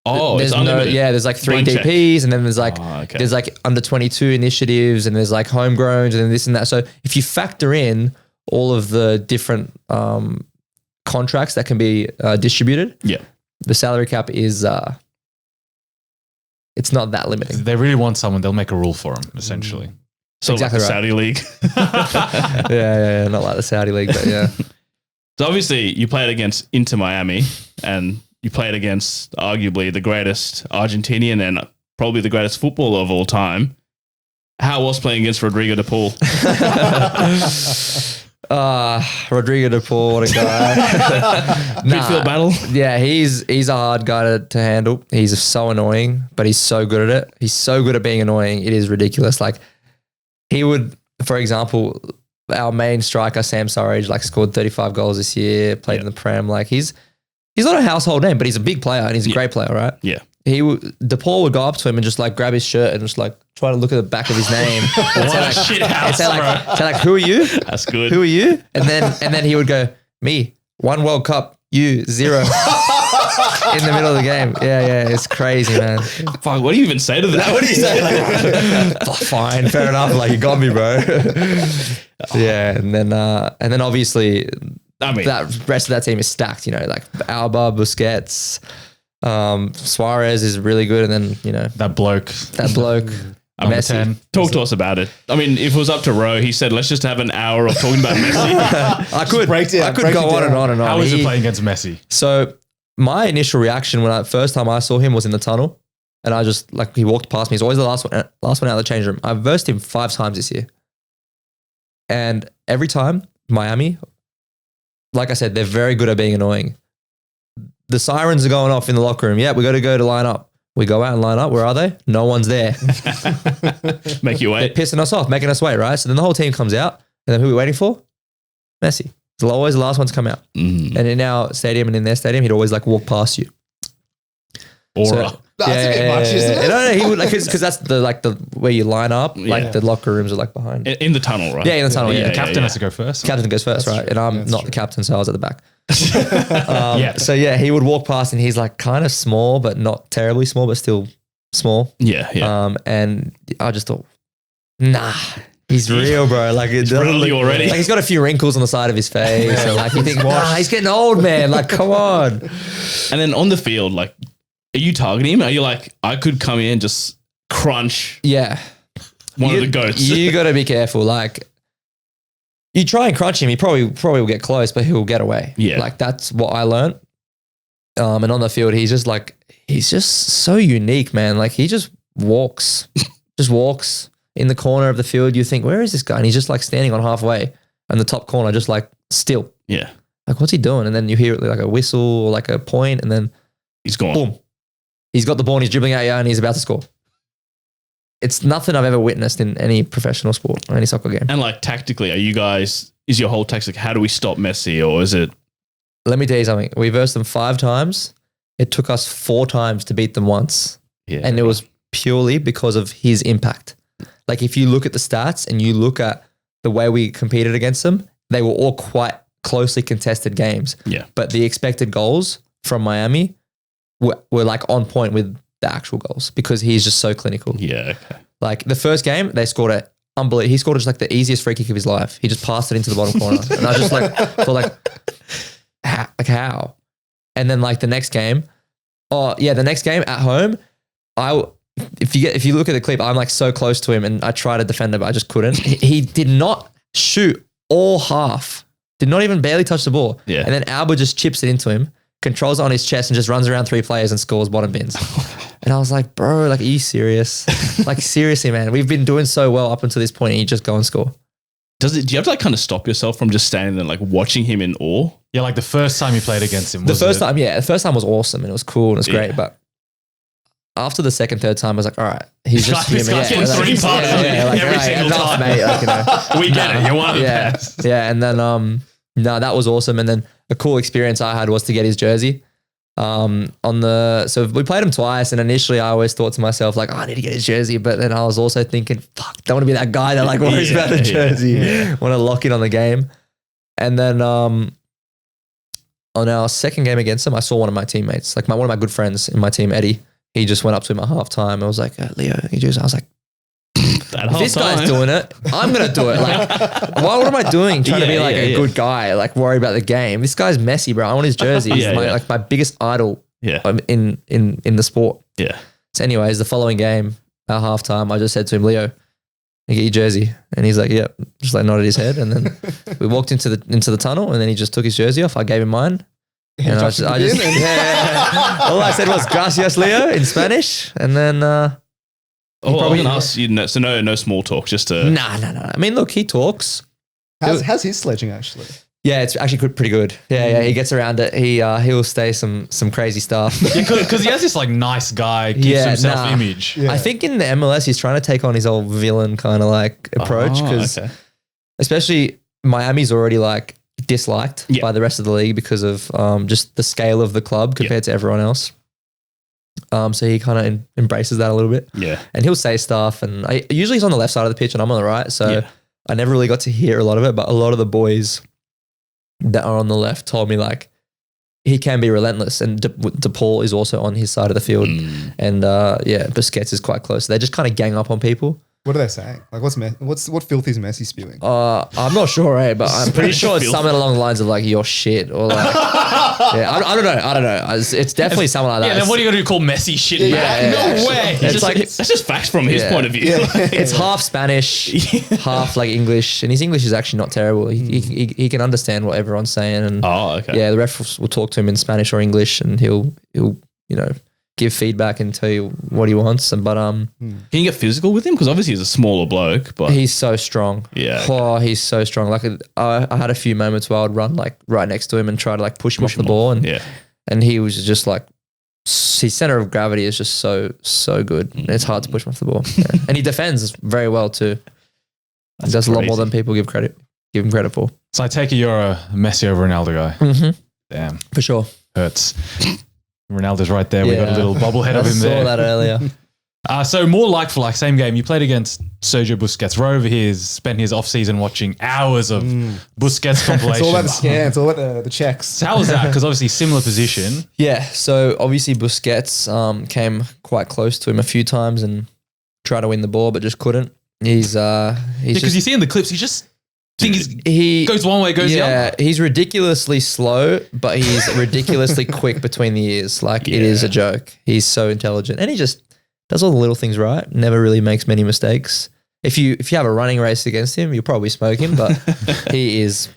Oh, there's it's unlimited. there's like 3 Blank check. DPs, and then there's like okay. there's like under 22 initiatives, and there's like homegrowns, and then this and that. So if you factor in all of the different contracts that can be distributed, the salary cap is it's not that limiting. If they really want someone, they'll make a rule for them, essentially. So Exactly like the right. Saudi League. yeah, not like the Saudi league, but yeah. So obviously you played against Inter Miami and you played against arguably the greatest Argentinian and probably the greatest footballer of all time. How was playing against Rodrigo De Paul? Rodrigo De Paul, what a guy. Midfield battle. Yeah, he's a hard guy to handle. He's so annoying, but he's so good at it. He's so good at being annoying. It is ridiculous. Like he would, for example, our main striker, Sam Surridge, like scored 35 goals this year, played in the Prem. Like he's not a household name, but he's a big player and he's a great player, right? Yeah. DePaul would go up to him and just like grab his shirt and just like try to look at the back of his name. What a shit house, say like, who are you? That's good. Who are you? And then he would go, me, 1 World Cup, you 0. In the middle of the game. Yeah, it's crazy, man. Fuck, what do you even say to that? What do you say? Like, fine, fair enough. Like you got me, bro. Yeah, and then obviously, I mean, that rest of that team is stacked. You know, like Alba, Busquets, Suarez is really good, and then that bloke, Messi. 10. Talk to us about it. I mean, if it was up to Ro, he said, let's just have an hour of talking about Messi. I could go on and on and on. How is it playing against Messi? So my initial reaction when first time I saw him was in the tunnel, and I just like he walked past me. He's always the last one out of the change room. I've versed him 5 times this year, and every time Miami, like I said, they're very good at being annoying. The sirens are going off in the locker room. Yeah, we got to go to line up. We go out and line up. Where are they? No one's there. Make you wait. They're pissing us off, making us wait, right? So then the whole team comes out, and then who are we waiting for? Messi. It's always the last one to come out. And in our stadium and in their stadium, he'd always like walk past you. Aura. That's a bit much, isn't it? No, he would like because that's the where you line up. Like the locker rooms are like behind. In the tunnel, right? Yeah, in the tunnel. Yeah, The captain has to go first. Captain goes first, right? And I'm not the captain, so I was at the back. Yeah. So yeah, he would walk past, and he's like kind of small, but not terribly small, but still small. Yeah. And I just thought, nah. He's real, bro. Like it doesn't Really look, already. like he's got a few wrinkles on the side of his face, and like you think, nah, he's getting old, man. Like, come on. And then on the field, like, are you targeting him? Are you like, I could come in and just crunch one of the goats? You got to be careful. Like, you try and crunch him, he probably will get close, but he'll get away. Yeah. Like that's what I learned. And on the field, he's just so unique, man. Like he just walks in the corner of the field. You think, where is this guy? And he's just like standing on halfway and the top corner, just like still. Yeah. Like, what's he doing? And then you hear like a whistle or like a point, and then He's gone. boom. He's got the ball and he's dribbling at you and he's about to score. It's nothing I've ever witnessed in any professional sport or any soccer game. And like tactically, is your whole tactic, how do we stop Messi, or is it? Let me tell you something. We versed them 5 times. It took us 4 times to beat them once. Yeah. And it was purely because of his impact. Like if you look at the stats and you look at the way we competed against them, they were all quite closely contested games. Yeah. But the expected goals from Miami were like on point with the actual goals because he's just so clinical. Yeah. Okay. Like the first game, they scored it unbelievable. He scored just like the easiest free kick of his life. He just passed it into the bottom corner. And I just like thought like, how? And then like the next game, the next game at home, if you look at the clip, I'm like so close to him and I tried to defend him, but I just couldn't. He did not shoot all half, did not even barely touch the ball. Yeah. And then Alba just chips it into him, controls it on his chest and just runs around 3 players and scores bottom bins. And I was like, bro, like, are you serious? Like, seriously, man, we've been doing so well up until this point and you just go and score. Do you have to like kind of stop yourself from just standing there like watching him in awe? Yeah, like the first time you played against him. The first time was awesome and it was cool and it was great. But after the second, third time, I was like, all right, he's just This human. guy's getting 3 parts every single time. Mate, like, We get it. You're one of the yeah, best. yeah. And then, that was awesome. And then a cool experience I had was to get his jersey. So we played him twice, and initially I always thought to myself like, I need to get his jersey, but then I was also thinking, fuck, don't want to be that guy that like worries about the jersey. Want to lock in on the game. And then on our second game against him, I saw one of my teammates, like one of my good friends in my team, Eddie. He just went up to him at halftime. I was like, Leo, you jersey. I was like, if this guy's doing it, I'm gonna do it. Like, what am I doing? Trying to be like a good guy, like worry about the game. This guy's Messi, bro. I want his jersey. He's like my biggest idol. In the sport. Yeah. So, anyways, the following game at halftime, I just said to him, Leo, you get your jersey, and he's like, yep. Just like nodded his head, and then we walked into the tunnel, and then he just took his jersey off. I gave him mine. And I just all I said was gracias, Leo, in Spanish, and then. I was going to ask you, so no small talk, just to... Nah. I mean, look, he talks. How's his sledging actually? Yeah, it's actually pretty good. Yeah, he gets around it. He'll stay some crazy stuff. Because he has this like nice guy, gives himself image. Yeah. I think in the MLS he's trying to take on his old villain kind of like approach because especially Miami's already like disliked by the rest of the league because of just the scale of the club compared to everyone else. So he kind of embraces that a little bit. Yeah, and he'll say stuff, and usually he's on the left side of the pitch and I'm on the right, so I never really got to hear a lot of it. But a lot of the boys that are on the left told me like he can be relentless, and DePaul is also on his side of the field, and Busquets is quite close. They just kind of gang up on people. What are they saying? Like, what filth is Messi spewing? I'm not sure, but I'm pretty sure it's something along the lines of like "you're shit" or like, I don't know. It's definitely something like that. Yeah, then what are you gonna do? Call Messi shit? No way. That's just facts from his point of view. It's half Spanish, half like English, and his English is actually not terrible. He can understand what everyone's saying, and the ref will talk to him in Spanish or English, and he'll give feedback and tell you what he wants. But can you get physical with him? Because obviously he's a smaller bloke, but he's so strong. Yeah. Oh, he's so strong. Like I had a few moments where I'd run like right next to him and try to like push him off the ball, and he was just like his center of gravity is just so good. It's hard to push him off the ball, and he defends very well too. He does a lot more than people give him credit for. So I take it you're a Messi over Ronaldo guy. Mm-hmm. Damn, for sure. Hurts. Ronaldo's right there. We got a little bobblehead of him there. I saw that earlier. So more like for like, same game. You played against Sergio Busquets. We're over here, spent his off-season watching hours of Busquets compilations. It's all about the scans, it's all about the checks. So how was that? Because obviously similar position. Yeah, so obviously Busquets came quite close to him a few times and tried to win the ball, but just couldn't. He's because you see in the clips, he goes one way, goes the other. Yeah, he's ridiculously slow, but he's ridiculously quick between the ears. Like it is a joke. He's so intelligent, and he just does all the little things right. Never really makes many mistakes. If you have a running race against him, you'll probably smoke him, but he is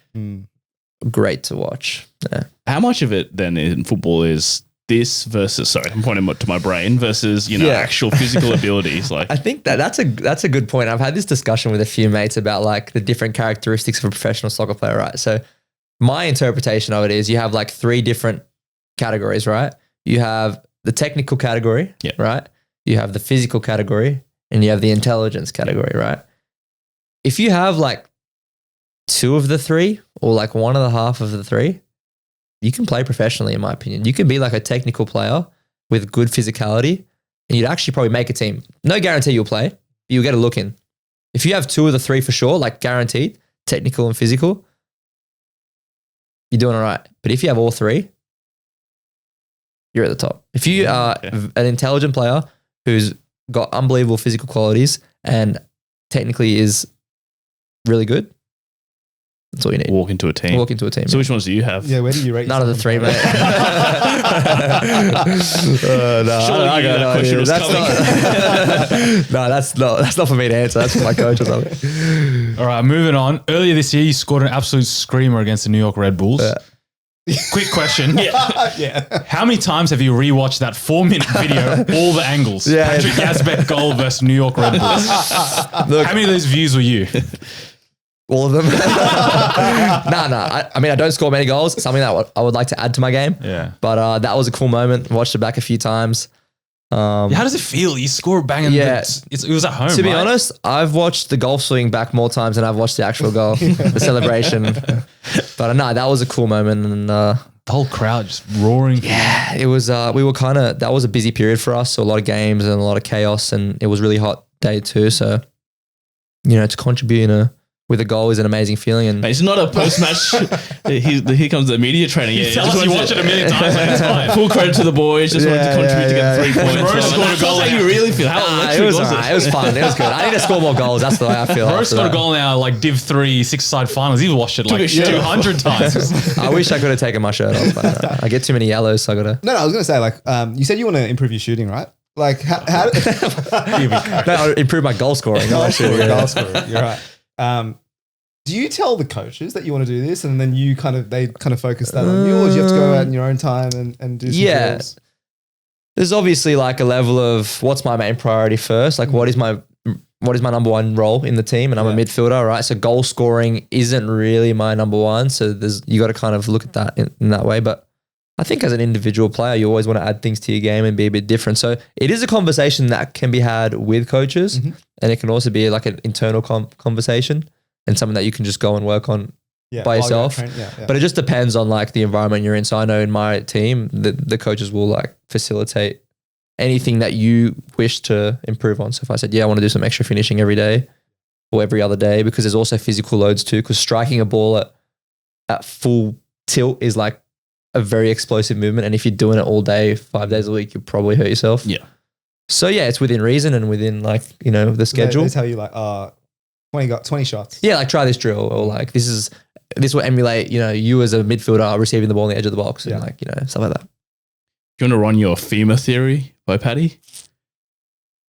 great to watch. Yeah. How much of it then in football is this versus? Sorry, I'm pointing to my brain versus actual physical abilities. Like I think that's a good point. I've had this discussion with a few mates about like the different characteristics of a professional soccer player, right? So my interpretation of it is you have like 3 different categories, right? You have the technical category, right? You have the physical category, and you have the intelligence category, right? If you have like 2 of the 3 or like 1 and a half of the 3, you can play professionally, in my opinion. You can be like a technical player with good physicality, and you'd actually probably make a team. No guarantee you'll play, but you'll get a look in. If you have 2 of the 3 for sure, like guaranteed, technical and physical, you're doing all right. But if you have all 3, you're at the top. If you are an intelligent player who's got unbelievable physical qualities and technically is really good, that's all you need. Walk into a team. So which ones do you have? Yeah, where do you rate? None of the 3, mate. That's not for me to answer. That's for my coach or something. All right, moving on. Earlier this year, you scored an absolute screamer against the New York Red Bulls. Quick question. How many times have you rewatched that 4-minute video, all the angles? Patrick Yazbek goal versus New York Red Bulls. Look, how many of those views were you? All of them. I mean, I don't score many goals. Something that I would like to add to my game. Yeah. But that was a cool moment. Watched it back a few times. How does it feel? You score a bang and it was at home, To be honest, I've watched the goal swing back more times than I've watched the actual goal, the celebration. But no, that was a cool moment. And the whole crowd just roaring. Yeah, it was, that was a busy period for us. So a lot of games and a lot of chaos, and it was really hot day too. So, to contribute with a goal is an amazing feeling. And it's not a post-match. Here comes the media training. You tell us you watch it a million times. It's fine. Full credit to the boys. Just wanted to contribute to get 3 points. Rose scored a goal. How you really feel? How it was alright. It was fun. It was good. I need to score more goals. That's the way I feel. Rose scored a goal now, like Div 3 6-side finals. He's watched it like 200 times. I wish I could have taken my shirt off. But, I get too many yellows, so I gotta. No, I was gonna say like you said you want to improve your shooting, right? Like how no, improve my goal scoring. Goal scoring. You're right. Do you tell the coaches that you want to do this, and then they focus that on you, or do you have to go out in your own time and do some drills? There's obviously like a level of what's my main priority first, like what is my what is my number one role in the team? And I'm a midfielder, right? So goal scoring isn't really my number one. So you got to kind of look at that in that way. But I think as an individual player, you always want to add things to your game and be a bit different. So it is a conversation that can be had with coaches, and it can also be like an internal conversation and something that you can just go and work on by yourself. But it just depends on like the environment you're in. So I know in my team, the coaches will like facilitate anything that you wish to improve on. So if I said, I want to do some extra finishing every day or every other day, because there's also physical loads too, because striking a ball at full tilt is like a very explosive movement. And if you're doing it all day, 5 days a week, you'll probably hurt yourself. Yeah. So it's within reason and within like, the schedule. They tell you like, 20 shots. Yeah, like try this drill, or like this will emulate, you as a midfielder receiving the ball on the edge of the box and like, stuff like that. Do you want to run your FEMA theory by Paddy?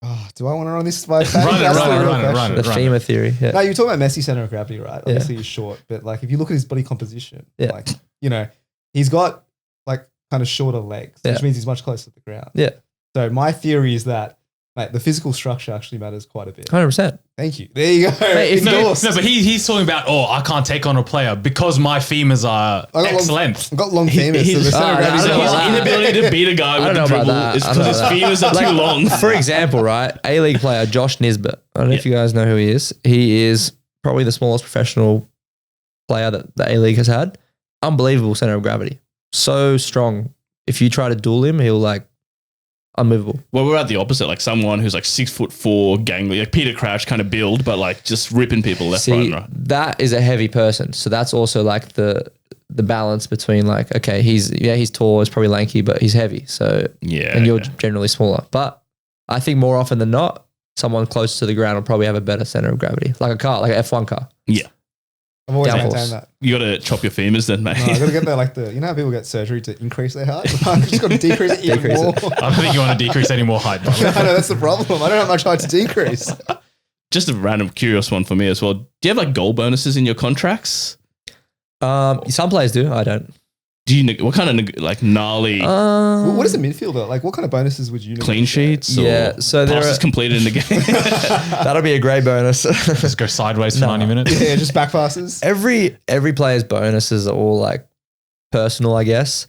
Oh, do I want to run this by Paddy? Run it. The FEMA theory. Yeah. No, you're talking about Messi center of gravity, right? Obviously he's short, but like if you look at his body composition, like, he's got like kind of shorter legs, which means he's much closer to the ground. Yeah. So my theory is that the physical structure actually matters quite a bit. 100%. Thank you. There you go. Mate, no, but he's talking about, I can't take on a player because my femurs are X length. I've got long femurs. His inability to beat a guy with the dribble is because his femurs are too long. For example, right, A-League player Josh Nisbet. I don't know if you guys know who he is. He is probably the smallest professional player that the A-League has had. Unbelievable center of gravity. So strong. If you try to duel him, he'll like unmovable. Well, we're at the opposite, like someone who's like 6'4", gangly, like Peter Crouch kind of build, but like just ripping people left, right, and right. That is a heavy person. So that's also like the balance between like, okay, he's tall, he's probably lanky, but he's heavy. So and you're generally smaller. But I think more often than not, someone close to the ground will probably have a better center of gravity, like a car, like an F1 car. Yeah. I've always maintained that. You got to chop your femurs then, mate. No, I got to get there like how people get surgery to increase their height? I've just got to decrease it even more. I don't think you want to decrease any more height. No, that's the problem. I don't have much height to decrease. Just a random curious one for me as well. Do you have like goal bonuses in your contracts? Some players do. I don't. Do you, what kind of like gnarly what is a midfielder? Like what kind of bonuses would you clean sheets? Yeah, so there passes completed in the game. That'll be a great bonus. Just go sideways for 90 minutes. Yeah, just back passes. Every player's bonuses are all like personal, I guess,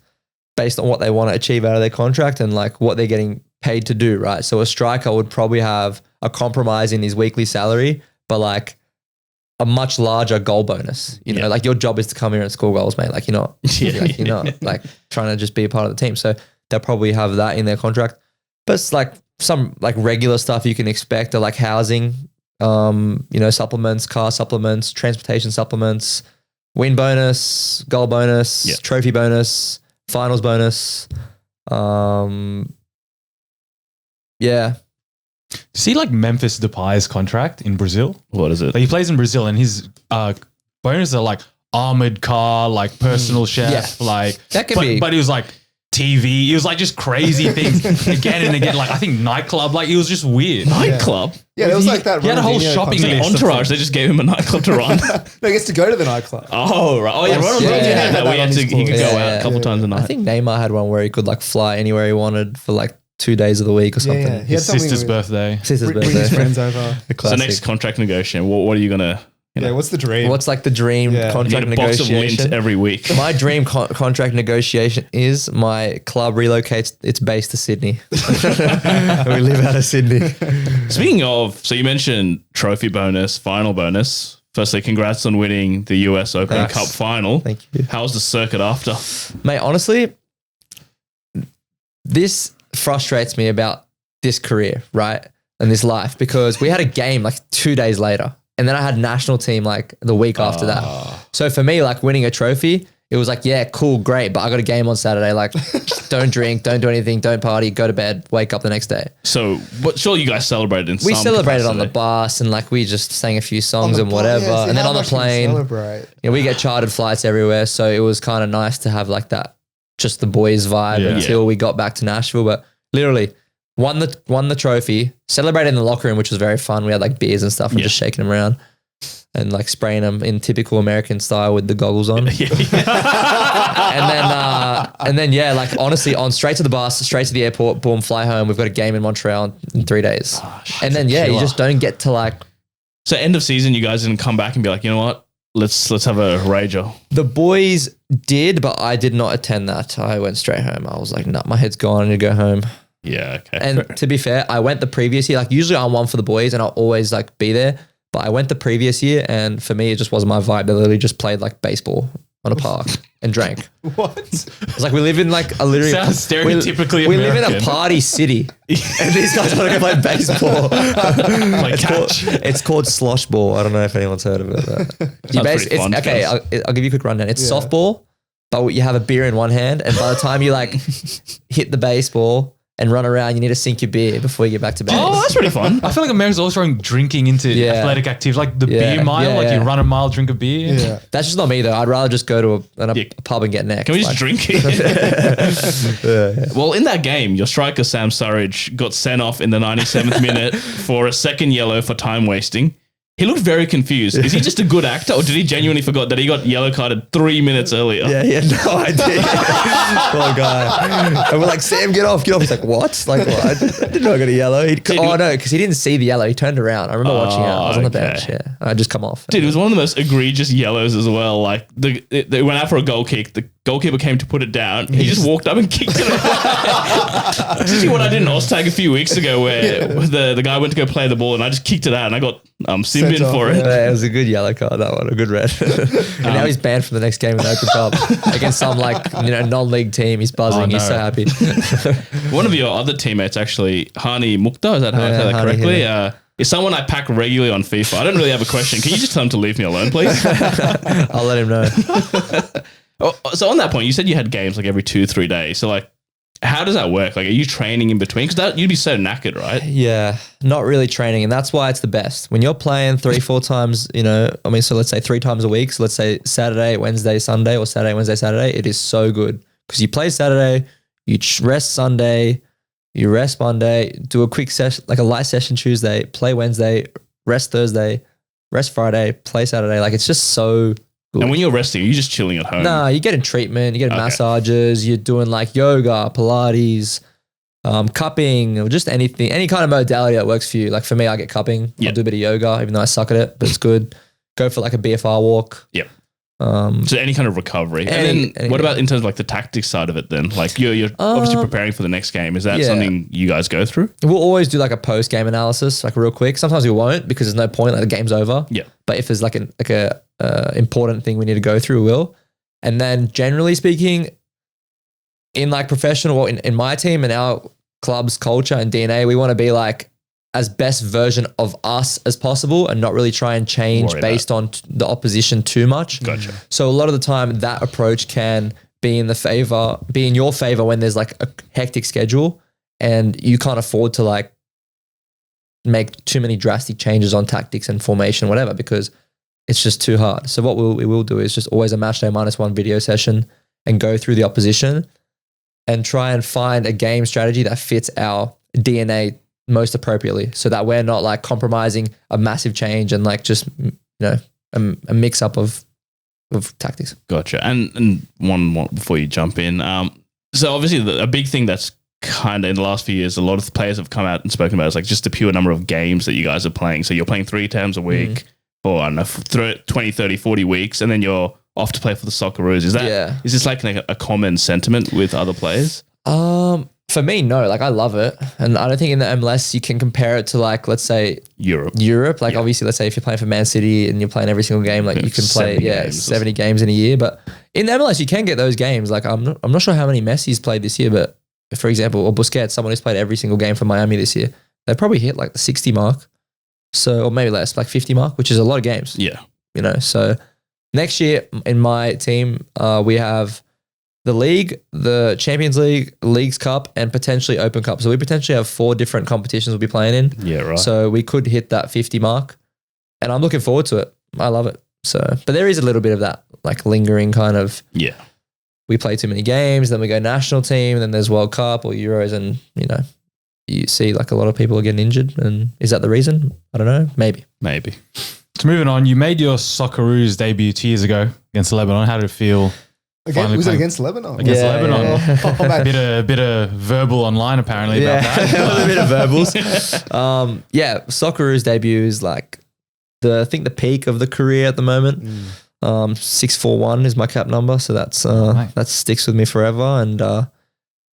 based on what they want to achieve out of their contract and like what they're getting paid to do, right? So a striker would probably have a compromise in his weekly salary, but like a much larger goal bonus. You know, like your job is to come here and score goals, mate. Like you're not like trying to just be a part of the team. So they'll probably have that in their contract. But it's like some like regular stuff you can expect are like housing, supplements, car supplements, transportation supplements, win bonus, goal bonus, trophy bonus, finals bonus. See, like Memphis Depay's contract in Brazil. What is it? Like he plays in Brazil, and his bonuses are like armored car, like personal chef, like that could be. But he was like TV. He was like just crazy things again and again. Like I think nightclub. Like it was just weird. Nightclub. Yeah, it was like that. He had a whole shopping list. Entourage. They just gave him a nightclub to run. No, he gets to go to the nightclub. Oh right. Oh yeah. Ronaldinho had that. He could go out a couple times a night. I think Neymar had one where he could like fly anywhere he wanted for like 2 days of the week or something. Yeah. His sister's birthday. Bring his friends over. So next contract negotiation, what are you gonna? What's the dream? What's like the dream contract Need a box of negotiation? lint every week. My dream contract negotiation is my club relocates its base to Sydney. We live out of Sydney. Speaking of, so you mentioned trophy bonus, final bonus. Firstly, congrats on winning the US Open Cup final. Thank you. How was the circuit after? Mate, honestly, this frustrates me about this career, right? And this life, because we had a game like 2 days later. And then I had national team like the week after that. So for me, like winning a trophy, it was like, yeah, cool, great. But I got a game on Saturday. Like, don't drink, don't do anything, don't party, go to bed, wake up the next day. So, but surely you guys celebrated in some capacity. We celebrated on the bus and like we just sang a few songs and whatever. And then on the plane, we get chartered flights everywhere. So it was kind of nice to have like that, just the boys vibe until we got back to Nashville. But literally, won the trophy, celebrated in the locker room, which was very fun. We had like beers and stuff and just shaking them around and like spraying them in typical American style with the goggles on. And then And then, yeah, like honestly, on straight to the bus, straight to the airport, boom, fly home. We've got a game in Montreal in 3 days. And then, yeah, you just don't get to like. So end of season, you guys didn't come back and be like, you know what? Let's have a rager. The boys did, but I did not attend that. I went straight home. I was like, nah, my head's gone. I need to go home. Yeah, okay. And to be fair, I went the previous year. Like usually I'm one for the boys and I'll always like be there. But I went the previous year and for me, it just wasn't my vibe. They literally just played like baseball on a park and drank. What? It's like we live in like a literally Sounds stereotypically we live in a American. party city, and these guys want to go play baseball. Like It's called slosh ball. I don't know if anyone's heard of it. But pretty fun, okay, guys. I'll give you a quick rundown. It's Yeah. softball, but you have a beer in one hand, and by the time you like hit the baseball and run around, you need to sink your beer before you get back to base. Oh, that's pretty fun. I feel like America's also throwing drinking into Yeah. athletic activities, like the Yeah. beer mile, Yeah, like yeah. you run a mile, drink a beer. Yeah. That's just not me though. I'd rather just go to a pub and get next. Can we just drink it? Well, in that game, your striker, Sam Surridge, got sent off in the 97th minute for a second yellow for time wasting. He looked very confused. Is he just a good actor or did he genuinely forgot that he got yellow carded 3 minutes earlier? Yeah, he had no idea. Poor guy. And we're like, Sam, get off, get off. He's like, what? Like, what? I didn't know I got a yellow. Oh, no, because he didn't see the yellow. He turned around. I remember watching it. I was on the bench. Yeah. I just come off. Dude, it was one of the most egregious yellows as well. Like, they went out for a goal kick. The goalkeeper came to put it down. He just walked up and kicked it away. Did you see what I did in Oztag a few weeks ago where the guy went to go play the ball and I just kicked it out and I got sin bin for it. Yeah, it was a good yellow card, that one, a good red. And now he's banned from the next game in the Open Cup against some non-league team. He's buzzing. Oh, no. He's so happy. One of your other teammates, actually, Hani Mukta, is that how I Yeah, say that Hani, correctly? yeah. Is someone I pack regularly on FIFA. I don't really have a question. Can you just tell him to leave me alone, please? I'll let him know. So on that point, you said you had games like every 2-3 days. So like, how does that work? Like, are you training in between? Because you'd be so knackered, right? Yeah, not really training. And that's why it's the best. When you're playing 3-4 times, so let's say 3 times a week. So let's say Saturday, Wednesday, Sunday, or Saturday, Wednesday, Saturday. It is so good because you play Saturday, you rest Sunday, you rest Monday, do a quick session, like a light session Tuesday, play Wednesday, rest Thursday, rest Friday, play Saturday. Like it's just so good. And when you're resting, are you just chilling at home? Nah, you're getting treatment, you're getting Okay. massages, you're doing like yoga, Pilates, cupping, or just anything, any kind of modality that works for you. Like for me, I get cupping. Yeah. I'll do a bit of yoga, even though I suck at it, but it's good. Go for like a BFR walk. Yep. Um, So any kind of recovery. And then what about in terms of like the tactics side of it then? Like you're obviously preparing for the next game. Is that yeah. something you guys go through? we'll always do like a post-game analysis, like real quick. Sometimes we won't because there's no point, like the game's over. Yeah. But if there's like a important thing we need to go through, we will. And then generally speaking, in like professional, or in my team and our club's culture and DNA, we want to be like as best version of us as possible and not really try and change Worry based on the opposition too much. Gotcha. So a lot of the time that approach can be in your favor when there's like a hectic schedule and you can't afford to like make too many drastic changes on tactics and formation, whatever, because it's just too hard. So what we will do is just always a matchday -1 video session and go through the opposition and try and find a game strategy that fits our DNA most appropriately so that we're not like compromising a massive change and like just, a mix up of tactics. Gotcha. And one more before you jump in. So obviously a big thing that's kind of in the last few years, a lot of players have come out and spoken about is like just the pure number of games that you guys are playing. So you're playing 3 times a week for, I don't know, 20, 30, 40 weeks, and then you're off to play for the Socceroos. Is this like a common sentiment with other players? For me, no. Like I love it, and I don't think in the MLS you can compare it to like, let's say Europe. Like obviously, let's say if you're playing for Man City and you're playing every single game, like you can play 70 games in a year. But in the MLS, you can get those games. Like I'm not sure how many Messi's played this year, but for example, or Busquets, someone who's played every single game for Miami this year, they probably hit like the 60 mark. So, or maybe less, like 50 mark, which is a lot of games. Yeah. So next year in my team, we have the league, the Champions League, Leagues Cup, and potentially Open Cup. So we potentially have 4 different competitions we'll be playing in. Yeah, right. So we could hit that 50 mark, and I'm looking forward to it. I love it. So, but there is a little bit of that like lingering kind of, we play too many games, then we go national team, then there's World Cup or Euros, and you see like a lot of people are getting injured. And is that the reason? I don't know. Maybe. So moving on, you made your Socceroos debut 2 years ago against Lebanon. How did it feel Finally Was it playing against Lebanon? against Yeah, Lebanon. yeah. Oh, man. Bit of verbal online apparently Yeah, about it was a that. bit of verbals. Yeah, Socceroo's debut is like I think the peak of the career at the moment. 641 is my cap number, so that's Right. that sticks with me forever. And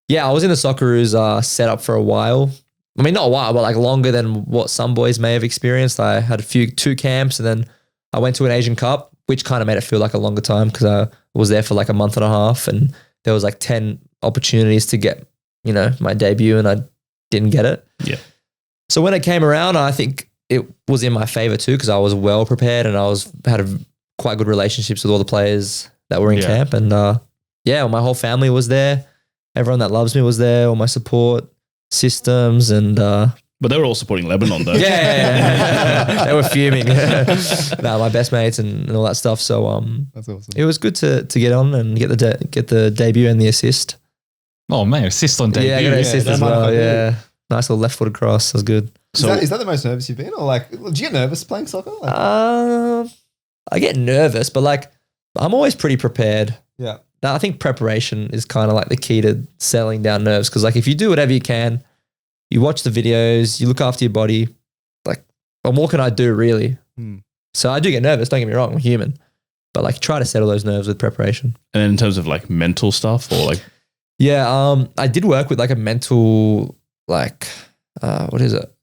yeah, I was in the Socceroos setup for a while. I mean, not a while, but like longer than what some boys may have experienced. I had two camps, and then I went to an Asian Cup, which kind of made it feel like a longer time because I was there for like a month and a half, and there was like 10 opportunities to get, my debut, and I didn't get it. Yeah. So when it came around, I think it was in my favor too because I was well prepared and I had quite good relationships with all the players that were in camp, and my whole family was there. Everyone that loves me was there. All my support systems and. But they were all supporting Lebanon though. Yeah. They were fuming. No, my best mates and all that stuff. So That's awesome. it was good to get on and get the debut and the assist. Oh man, assist on debut. Yeah, I got an assist don't as mind if well. I do. Yeah, nice little left footed cross. That was good. Is that the most nervous you've been, or like, do you get nervous playing soccer? Like, I get nervous, but like I'm always pretty prepared. yeah, I think preparation is kind of like the key to settling down nerves because like if you do whatever you can, you watch the videos, you look after your body, like, what more can I do really? So I do get nervous, don't get me wrong, I'm human. But like try to settle those nerves with preparation. And then in terms of like mental stuff or like. Yeah, I did work with like a mental, like, what is it?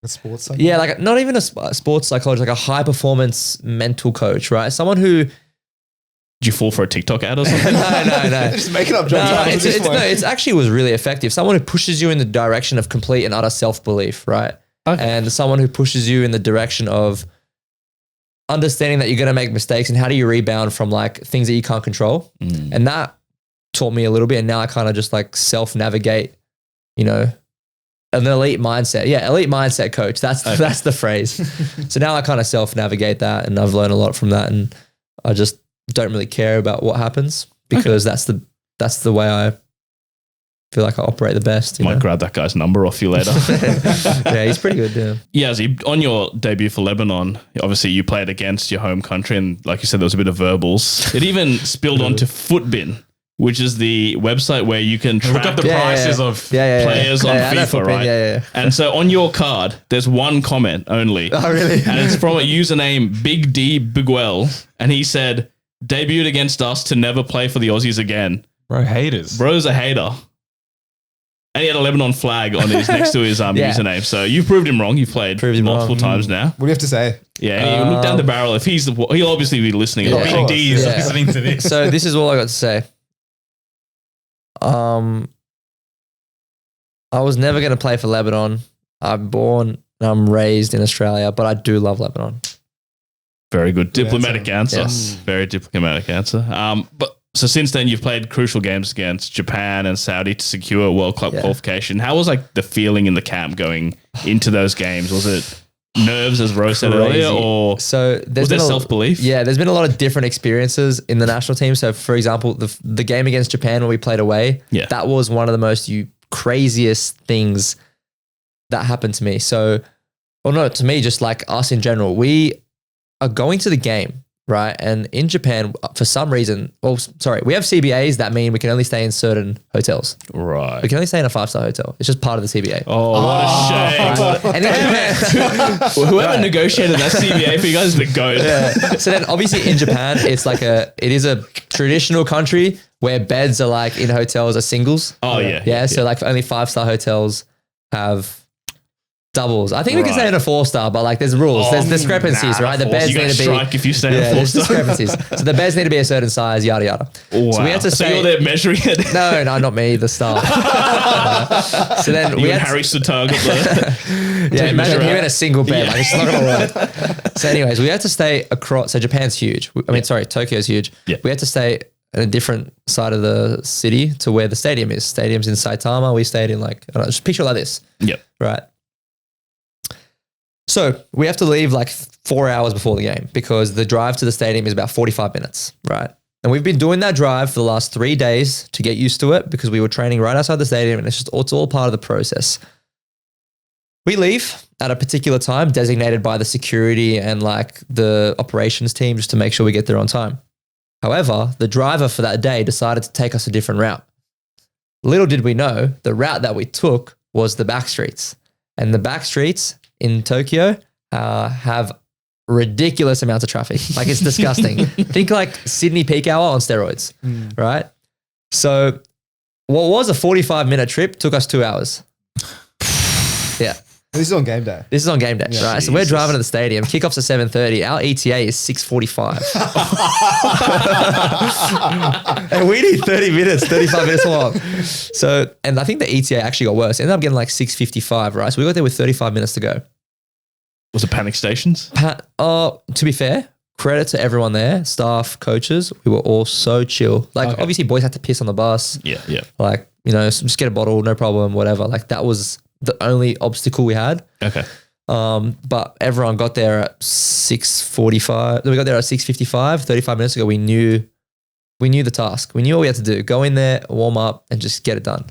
a sports psychologist. Yeah, like not even a sports psychologist, like a high performance mental coach, right? Someone who. Did you fall for a TikTok ad or something? No. Just making up jobs. No, it's actually was really effective. Someone who pushes you in the direction of complete and utter self-belief, right? Okay. And someone who pushes you in the direction of understanding that you're going to make mistakes and how do you rebound from like things that you can't control. And that taught me a little bit. And now I kind of just like self-navigate, an elite mindset. Yeah, elite mindset coach. That's the phrase. So now I kind of self-navigate that and I've learned a lot from that. And I just don't really care about what happens because that's the way I feel like I operate the best. Might grab that guy's number off you later. Yeah, he's pretty good. Yeah. Yeah, so on your debut for Lebanon, obviously you played against your home country and like you said, there was a bit of verbals. It even spilled onto Footbin, which is the website where you can track Look up the prices of players on I know FIFA, Footbin, right? Yeah. And so on your card, there's one comment only. Oh, really? And it's from a username Big D Biguel. And he said, debuted against us to never play for the Aussies again. Bro, haters. Bro's a hater. And he had a Lebanon flag on his next to his username. So you've proved him wrong. You've played Proved him multiple wrong. times now. What do you have to say? Yeah, and you look down the barrel. If he'll obviously be listening. as Yeah. well. Big D is Yeah. listening to this. So this is all I got to say. I was never going to play for Lebanon. I'm born and I'm raised in Australia, but I do love Lebanon. Very good. Diplomatic answer. Yes. Very diplomatic answer. But so since then, you've played crucial games against Japan and Saudi to secure World Cup qualification. How was like the feeling in the camp going into those games? Was it nerves, as Rose said earlier, or so was there self-belief? Yeah, there's been a lot of different experiences in the national team. So, for example, the game against Japan when we played away, that was one of the most craziest things that happened to me. So, well, no, to me, just like us in general, we are going to the game, right? And in Japan, for some reason, we have CBAs that mean we can only stay in certain hotels. Right. We can only stay in a 5-star hotel. It's just part of the CBA. Oh, what a shame. And in Japan, Whoever negotiated that CBA for you guys is the goat. So then obviously in Japan, it is a traditional country where beds are like in hotels are singles. Oh, yeah. Yeah. So like only 5-star hotels have doubles. I think we can stay in a 4-star, but like there's rules. There's discrepancies, right? The beds you need get to be. strike if you stay in a There's 4-star. discrepancies. So the beds need to be a certain size, yada yada. Wow. So we had to So stay. you're there measuring it. No, not me, the staff. So then You we and had Harry Sutag got the yeah, imagine him in a single bed. Yeah. Like, it's not going to work. So anyways, we had to stay across. So Japan's huge. Tokyo's huge. Yeah. We had to stay on a different side of the city to where the stadium is. Stadium's in Saitama. We stayed in just picture it like this. Yep. Right. So we have to leave like 4 hours before the game because the drive to the stadium is about 45 minutes. Right. And we've been doing that drive for the last 3 days to get used to it because we were training right outside the stadium and it's all part of the process. We leave at a particular time designated by the security and like the operations team just to make sure we get there on time. However, the driver for that day decided to take us a different route. Little did we know, the route that we took was the back streets. And the back streets in Tokyo have ridiculous amounts of traffic. Like, it's disgusting. Think like Sydney peak hour on steroids, right? So what was a 45-minute trip took us 2 hours. Yeah. This is on game day. This is on game day, right? Jesus. So we're driving to the stadium. Kickoff's at 7:30. Our ETA is 6:45. And we need 30 minutes, 35 minutes long. So, and I think the ETA actually got worse. It ended up getting like 6:55, right? So we got there with 35 minutes to go. Was it panic stations? To be fair, credit to everyone there, staff, coaches. We were all so chill. Like, obviously boys had to piss on the bus. Yeah. Like, just get a bottle, no problem, whatever. Like, that was the only obstacle we had. Okay. But everyone got there at 6:45. We got there at 6:55, 35 minutes ago. We knew the task. We knew what we had to do. Go in there, warm up, and just get it done.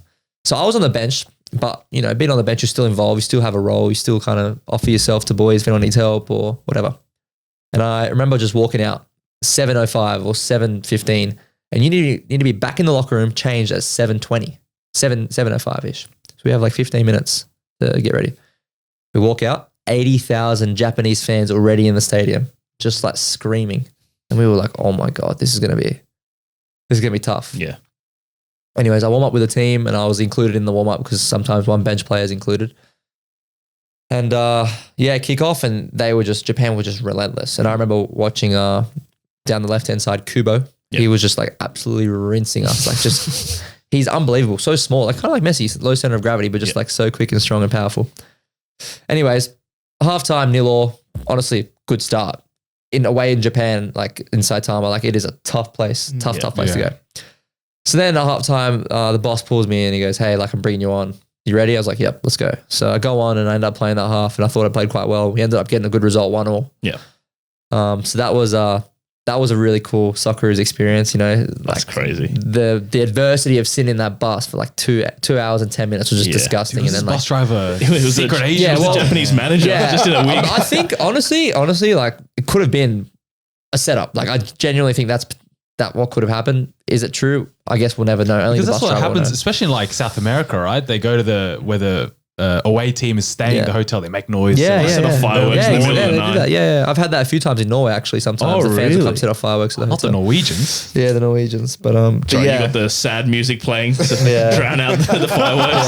So I was on the bench, but being on the bench, you're still involved. You still have a role. You still kind of offer yourself to boys if anyone needs help or whatever. And I remember just walking out 7:05 or 7:15, and you need to be back in the locker room, changed at 7:20, 7:05-ish. So we have like 15 minutes to get ready. We walk out, 80,000 Japanese fans already in the stadium, just like screaming. And we were like, oh my God, this is going to be tough. Yeah. Anyways, I warm up with the team and I was included in the warm up because sometimes one bench player is included. And kick off and Japan was just relentless. And I remember watching down the left-hand side, Kubo. He was just like absolutely rinsing us. Like just, he's unbelievable. So small, like kind of like Messi, low center of gravity, but just like so quick and strong and powerful. Anyways, halftime 0-0, honestly, good start. In a way in Japan, like in Saitama, like it is a tough place, tough place to go. So then at halftime, the boss pulls me in and he goes, hey, like I'm bringing you on. You ready? I was like, yep, let's go. So I go on and I end up playing that half and I thought I played quite well. We ended up getting a good result, 1-1. Yeah. So that was a really cool Socceroos experience, That's like crazy. The adversity of sitting in that bus for like 2 hours and 10 minutes was just disgusting. And then bus driver, It was secret a, agent. yeah, it was a Japanese manager. Just in a week. I think honestly, like it could have been a setup. Like I genuinely think that what could have happened. Is it true? I guess we'll never know. Only Because the that's bus what driver will happens, know. especially in like South America, right? They go to where the away team is staying at the hotel. They make noise. set off fireworks in the middle of the they do night. that. Yeah. I've had that a few times in Norway actually. Sometimes Oh, the fans will come really? set off fireworks at the Not the hotel. Norwegians. Yeah, the Norwegians. But Sorry, yeah. you got the sad music playing to Yeah. drown out the fireworks.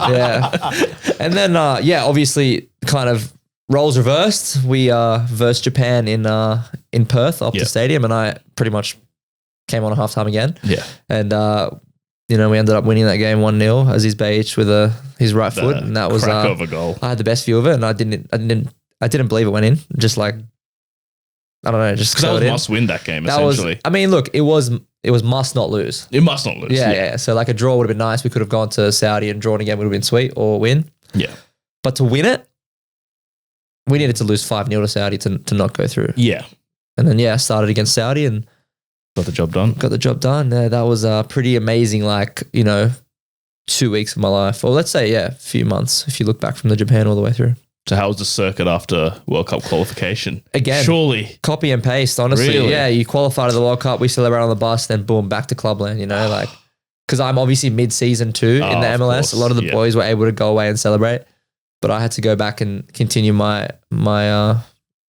Yeah. And then, obviously kind of roles reversed. We versed Japan in Perth, Optus Stadium, and I pretty much came on a halftime again. Yeah. And, we ended up winning that game 1-0 Aziz Beich with his right foot. And that was, crack of a goal. I had the best view of it and I didn't believe it went in. Just like, I don't know, just Because that go was it in. must win that game, That was, essentially. I mean, look, it was must not lose. It must not lose. Yeah. So like a draw would have been nice. We could have gone to Saudi and drawn again would have been sweet or win. Yeah. But to win it, we needed to lose 5-0 to Saudi to not go through. Yeah. And then, started against Saudi and Got the job done. got the job done. That was pretty amazing, 2 weeks of my life. Or let's say, a few months if you look back from the Japan all the way through. So how was the circuit after World Cup qualification? Again, Surely. copy and paste, honestly. Really? Yeah, you qualify to the World Cup, we celebrate on the bus, then boom, back to Clubland, because I'm obviously mid-season too in the of MLS. course, A lot of the boys were able to go away and celebrate, but I had to go back and continue my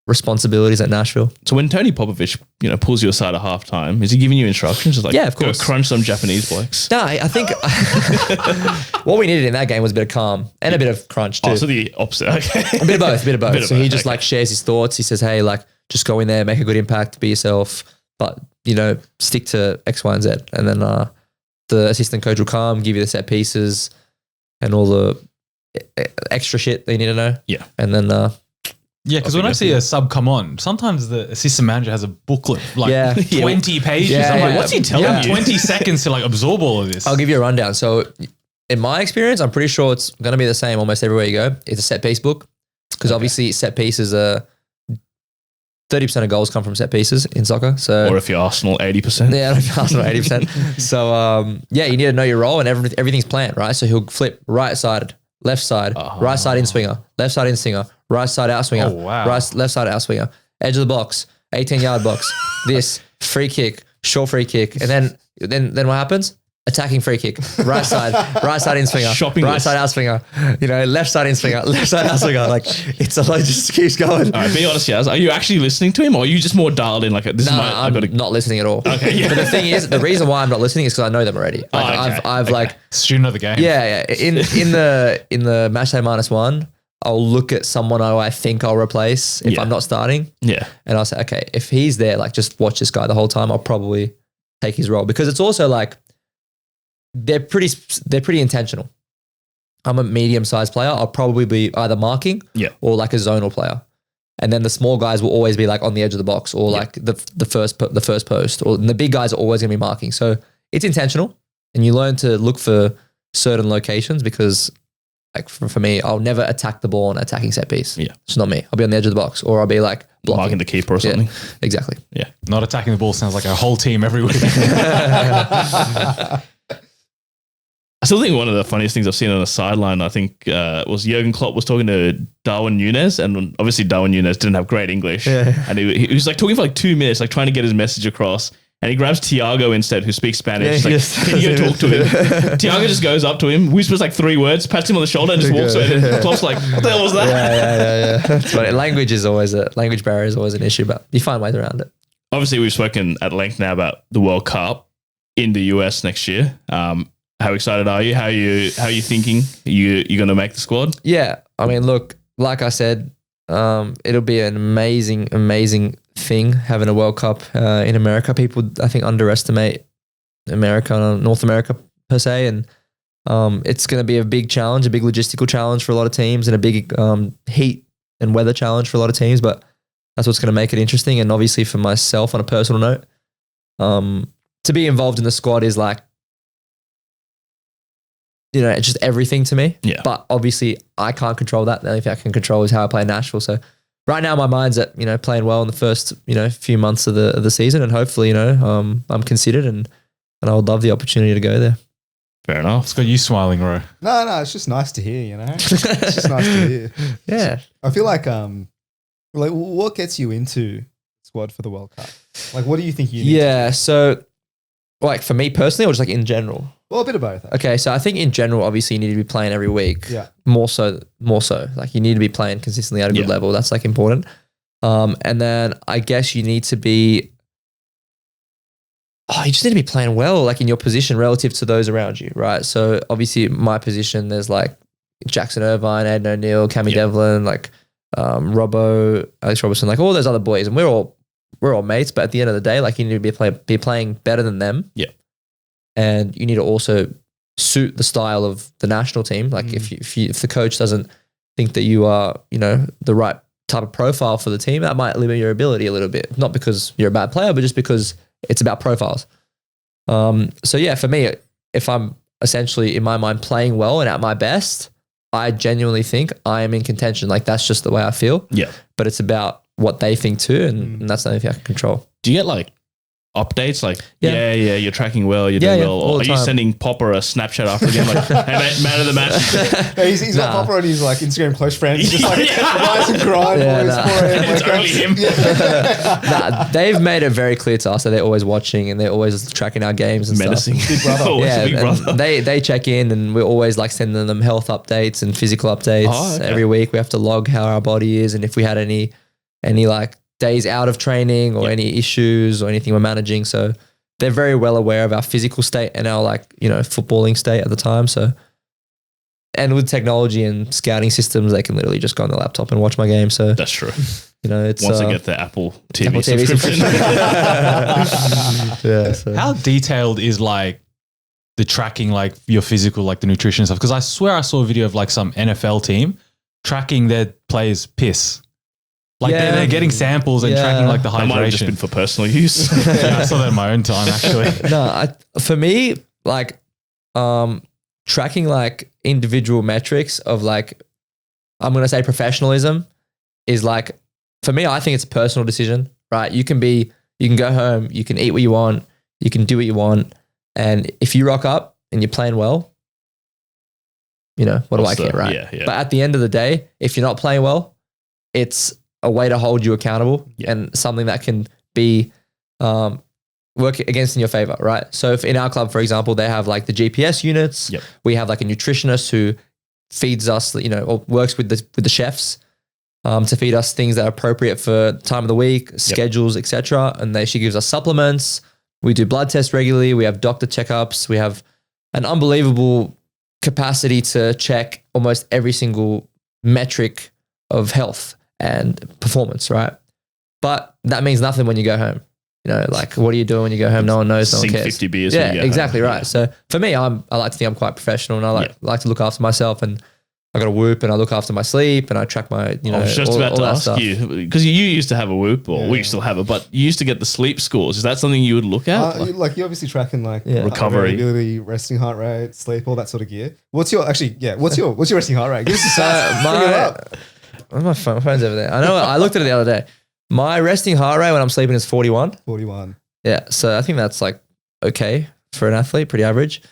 responsibilities at Nashville. So when Tony Popovich, pulls you aside at halftime, is he giving you instructions? Just like, Yeah, of course. Go crunch some Japanese blokes. No, I think what we needed in that game was a bit of calm and a bit of crunch too. Oh, so the opposite. Okay. A bit of both, Bit of So he both, just okay. shares his thoughts. He says, hey, just go in there, make a good impact, be yourself, but, stick to X, Y, and Z. And then the assistant coach will come, give you the set pieces and all the extra shit that you need to know. Yeah. And then, Yeah, because when I see a sub come on, sometimes the assistant manager has a booklet, 20 pages. Yeah, I'm like, yeah. what's he telling Yeah. you? 20 seconds to absorb all of this. I'll give you a rundown. So in my experience, I'm pretty sure it's going to be the same almost everywhere you go. It's a set piece book because obviously set pieces are 30% of goals come from set pieces in soccer. So Or if you're Arsenal, 80%. yeah, Arsenal 80%. So you need to know your role and everything's planned, right? So he'll flip right sided, left side, right side in swinger, left side in swinger, right side out swinger, Oh, wow. left side out swinger, edge of the box, 18-yard box, this free kick, short free kick, and then what happens? Attacking free kick, right side in swinger, Shopping right list. side out swinger, left side in swinger, left side out swinger. Like it's just keeps going. All right, be honest, Yaz. Are you actually listening to him, or are you just more dialed in? Like this is No, my. I I'm gotta, not listening at all. Okay, yeah. But the thing is, the reason why I'm not listening is because I know them already. Like okay, I've like Student of the game. yeah. In the match day -1, I'll look at someone who I think I'll replace if Yeah. I'm not starting, yeah, and I'll say, okay, if he's there, like just watch this guy the whole time. I'll probably take his role because it's also like. They're pretty intentional. I'm a medium-sized player. I'll probably be either marking or like a zonal player. And then the small guys will always be like on the edge of the box or like the first post. Or and the big guys are always going to be marking. So it's intentional, and you learn to look for certain locations because, like for me, I'll never attack the ball on attacking set piece. Yeah. It's not me. I'll be on the edge of the box, or I'll be like blocking. marking the keeper or something. Yeah, exactly. Yeah. Not attacking the ball sounds like a whole team every week. I still think one of the funniest things I've seen on the sideline, I think, was Jurgen Klopp was talking to Darwin Núñez, and obviously Darwin Núñez didn't have great English, and he was like talking for like 2 minutes, like trying to get his message across. And he grabs Thiago instead, who speaks Spanish. He's like, can you go talk to him? Thiago just goes up to him, whispers like 3 words, pats him on the shoulder, and just walks away. And Klopp's like, what the hell was that? Yeah. It's funny. Language barrier is always an issue, but you find ways around it. Obviously, we've spoken at length now about the World Cup in the US next year. How excited are you? How are you thinking? You're going to make the squad? Yeah. I mean, look, like I said, it'll be an amazing thing having a World Cup in America. People, I think, underestimate America, North America per se. And it's going to be a big challenge, a big logistical challenge for a lot of teams and a big heat and weather challenge for a lot of teams. But that's what's going to make it interesting. And obviously for myself on a personal note, to be involved in the squad is like, it's just everything to me. Yeah. But obviously I can't control that. The only thing I can control is how I play in Nashville. So right now my mind's at, playing well in the first, few months of the season, and hopefully, I'm considered and I would love the opportunity to go there. Fair enough. It's got you smiling, Ro. No, it's just nice to hear, It's just nice to hear. Yeah. I feel like what gets you into squad for the World Cup? Like, what do you think you need? Yeah. So like for me personally, or just like in general? Well, a bit of both. Okay. So I think in general, obviously you need to be playing every week. Yeah. More so. Like you need to be playing consistently at a good level. That's like important. And then I guess you need to be, you just need to be playing well, like in your position relative to those around you, right? So obviously my position, there's like Jackson Irvine, Aiden O'Neill, Cammy Devlin, like Robbo, Alex Robertson, like all those other boys, and we're all mates. But at the end of the day, like you need to be playing better than them. Yeah, and you need to also suit the style of the national team. Like if the coach doesn't think that you are, the right type of profile for the team, that might limit your ability a little bit. Not because you're a bad player, but just because it's about profiles. So yeah, for me, if I'm essentially in my mind playing well and at my best, I genuinely think I am in contention. Like that's just the way I feel. Yeah. But it's about what they think too, and that's the only thing I can control. Do you get like updates like, you're tracking well, you're doing well? Or are you sending Popper a Snapchat after the game like, hey mate, man of the match? He's got Popper on his like Instagram close friends, just like rise and grind. It's only him. They've made it very clear to us that they're always watching and they're always tracking our games and Menacing. stuff. Big brother. Big brother. They check in, and we're always like sending them health updates and physical updates every week. We have to log how our body is and if we had any like days out of training or any issues or anything we're managing. So they're very well aware of our physical state and our footballing state at the time. So, and with technology and scouting systems, they can literally just go on the laptop and watch my game. So that's true. It's once I get the Apple TV subscription. Yeah. So. How detailed is like the tracking, like your physical, like the nutrition stuff? Because I swear I saw a video of like some NFL team tracking their players' piss. Like they're getting samples and tracking like the hydration. That might have just been for personal use. Yeah, I saw that in my own time actually. For me, like tracking like individual metrics of like, I'm going to say professionalism is like, for me, I think it's a personal decision, right? You can go home, you can eat what you want, you can do what you want. And if you rock up and you're playing well, what do I care, right? Yeah. But at the end of the day, if you're not playing well, it's a way to hold you accountable and something that can be work against in your favor, right? So if in our club, for example, they have like the GPS units. Yep. We have like a nutritionist who feeds us, or works with the chefs to feed us things that are appropriate for time of the week, schedules, etc. And she gives us supplements. We do blood tests regularly. We have doctor checkups. We have an unbelievable capacity to check almost every single metric of health and performance, right? But that means nothing when you go home. Like, what are you doing when you go home? No one knows. No one Sink cares. 50 beers. Yeah, when you get exactly home. right. Yeah. So for me, I like to think I'm quite professional, and I like to look after myself, and I got a Whoop, and I look after my sleep, and I track my, I was just about all to that ask stuff. you, because you used to have a Whoop, or we still have it, but you used to get the sleep scores. Is that something you would look at? You're obviously tracking like Recovery, variability, resting heart rate, sleep, all that sort of gear. What's your resting heart rate? Give us a stats. My phone's over there. I know. I looked at it the other day. My resting heart rate when I'm sleeping is 41. 41. Yeah, so I think that's like okay for an athlete, pretty average.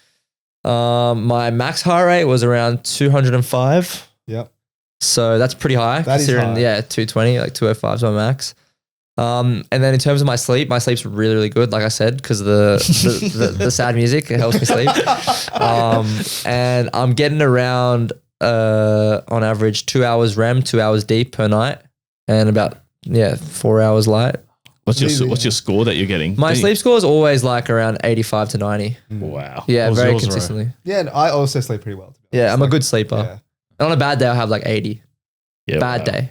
My max heart rate was around 205. Yep. So that's pretty high. That is high. Yeah, 220, like 205 is my max. And then in terms of my sleep's really, really good, like I said, because of the sad music, it helps me sleep. And I'm getting around on average 2 hours REM, 2 hours deep per night, and about 4 hours light. What's your score that you're getting? My sleep score is always like around 85 to 90. Wow. Yeah, What was very yours, Ro? consistently. Yeah, and I also sleep pretty well. To be Yeah, honest. I'm a good sleeper. Yeah. And on a bad day, I'll have like 80. Yeah, Bad wow. day.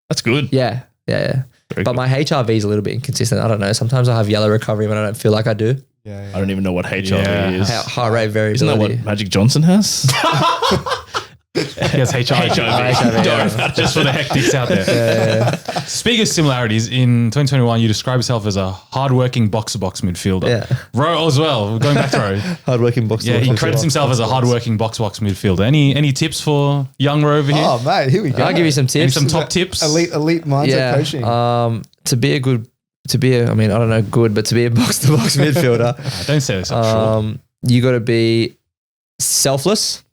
That's good. Yeah. Very But good. my HRV is a little bit inconsistent. I don't know. Sometimes I have yellow recovery when I don't feel like I do. Yeah. I don't even know what HRV Yeah. is. Heart rate Isn't variability. that what Magic Johnson has? Yes, HIV. HIV. Just for the hectics out there. Speaking of similarities, in 2021, you describe yourself as a hardworking box-to-box midfielder. Yeah. Ro as well. Going back to Ro. Hardworking boxer. Yeah, he credits himself as a hardworking box-to-box midfielder. Any tips for young Ro over here? Oh, mate, here we go. I'll give you some Any tips. some top tips? Elite mindset coaching. To be a box-to-box midfielder, Don't say this, I'm sure. you got to be selfless.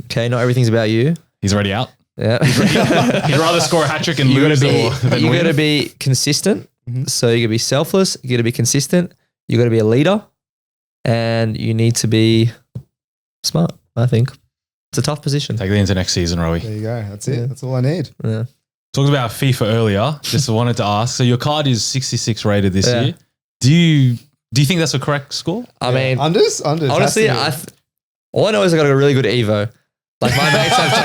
Okay, not everything's about you. He's already out. Yeah. He'd rather score a hat-trick and You lose gotta than win. be consistent. Mm-hmm. So you gotta be selfless. You gotta be consistent. You gotta be a leader, and you need to be smart. I think it's a tough position. Take it into next season, Rowie. There you go. That's it. Yeah. That's all I need. Yeah. Talked about FIFA earlier. Just wanted to ask. So your card is 66 rated this Yeah. year. Do you think that's a correct score? I mean, Unders. honestly, all I know is I got a really good Evo. Like my mates have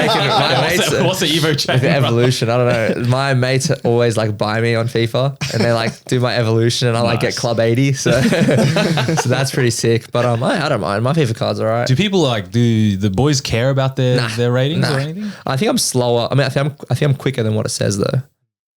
taken What's the Evo check? the evolution. I don't know. My mates always like buy me on FIFA, and they like do my evolution, and I like get Nice. club 80. So so that's pretty sick. But I don't mind. My FIFA card's all right. Do people do the boys care about their ratings or anything? I think I'm slower. I mean, I think I'm quicker than what it says though.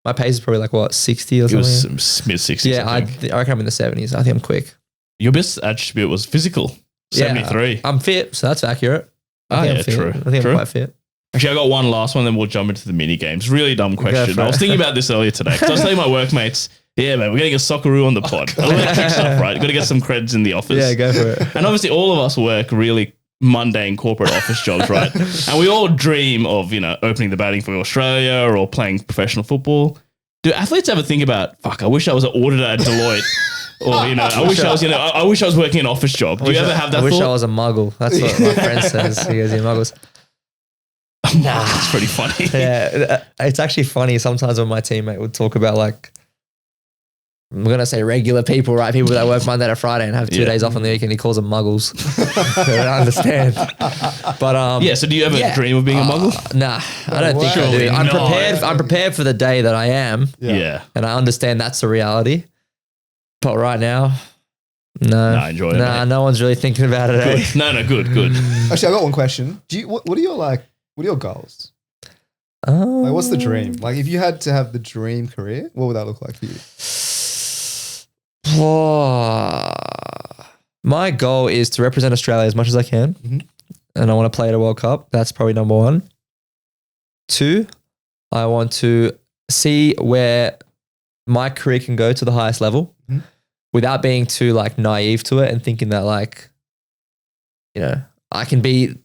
My pace is probably like what 60 or It something. was mid-60s, Yeah, I think. I reckon I'm in the 70s. I think I'm quick. Your best attribute was physical, 73. Yeah, I'm fit, so that's accurate. Ah, think yeah, I'm fit. true. I think True. I'm quite fit. Actually, I got one last one, then we'll jump into the mini games. Really dumb question. for I was it. thinking about this earlier today because I was telling my workmates, yeah, man, we're getting a Socceroo on the pod. Electric stuff, right? Got to get some creds in the office. Yeah, go for it. And obviously, all of us work really mundane corporate office jobs, right? And we all dream of, opening the batting for Australia or playing professional football. Do athletes ever think about, fuck, I wish I was an auditor at Deloitte? Or, I wish I was working an office job. Do you ever have that I wish I thought? was a muggle. That's what my friend says. He goes, "You muggles." Nah, it's pretty funny. Yeah, it's actually funny sometimes when my teammate would talk about like, I'm gonna say regular people, right? People that work Monday to Friday and have 2 days off on the weekend. He calls them muggles. I don't understand. But Yeah, so do you ever dream of being a muggle? Nah, I don't think I Surely do. I'm not. prepared. I'm prepared for the day that I am, Yeah. and I understand that's the reality. But right now, no, Nah, enjoy it, Nah, mate. no one's really thinking about it. Good. Eh? No, good. Actually, I got one question. What are your goals? Like, what's the dream? Like, if you had to have the dream career, what would that look like for you? My goal is to represent Australia as much as I can, Mhm. and I want to play at a World Cup. That's probably number one. 2, I want to see where my career can go to the highest level Mhm. without being too like naive to it and thinking that like, I can be,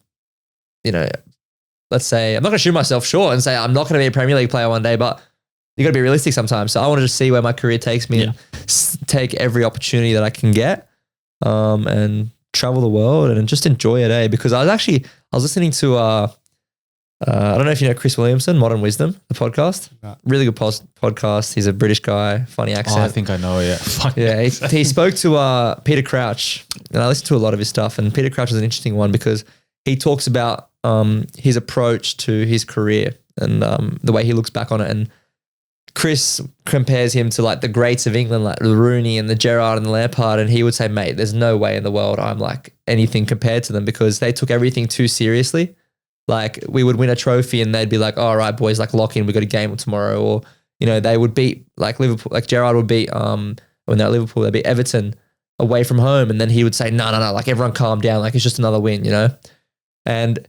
let's say I'm not going to shoot myself short and say I'm not going to be a Premier League player one day, but you got to be realistic sometimes. So I want to just see where my career takes me and take every opportunity that I can get, and travel the world and just enjoy it, because I was listening to, I don't know if you know Chris Williamson, Modern Wisdom, the podcast. No. Really good podcast. He's a British guy, funny accent. Oh, I think I know. Yeah. Yeah, he spoke to Peter Crouch, and I listened to a lot of his stuff. And Peter Crouch is an interesting one because he talks about his approach to his career and the way he looks back on it. And Chris compares him to like the greats of England, like the Rooney and the Gerrard and the Lampard, and he would say, "Mate, there's no way in the world I'm like anything compared to them because they took everything too seriously." Like we would win a trophy and they'd be like, "All right, boys, like lock in, we got a game tomorrow." Or, you know, they would beat like Liverpool, like Gerrard would beat, when they're at Liverpool, they'd beat Everton away from home. And then he would say, no, like everyone calm down. Like it's just another win, you know? And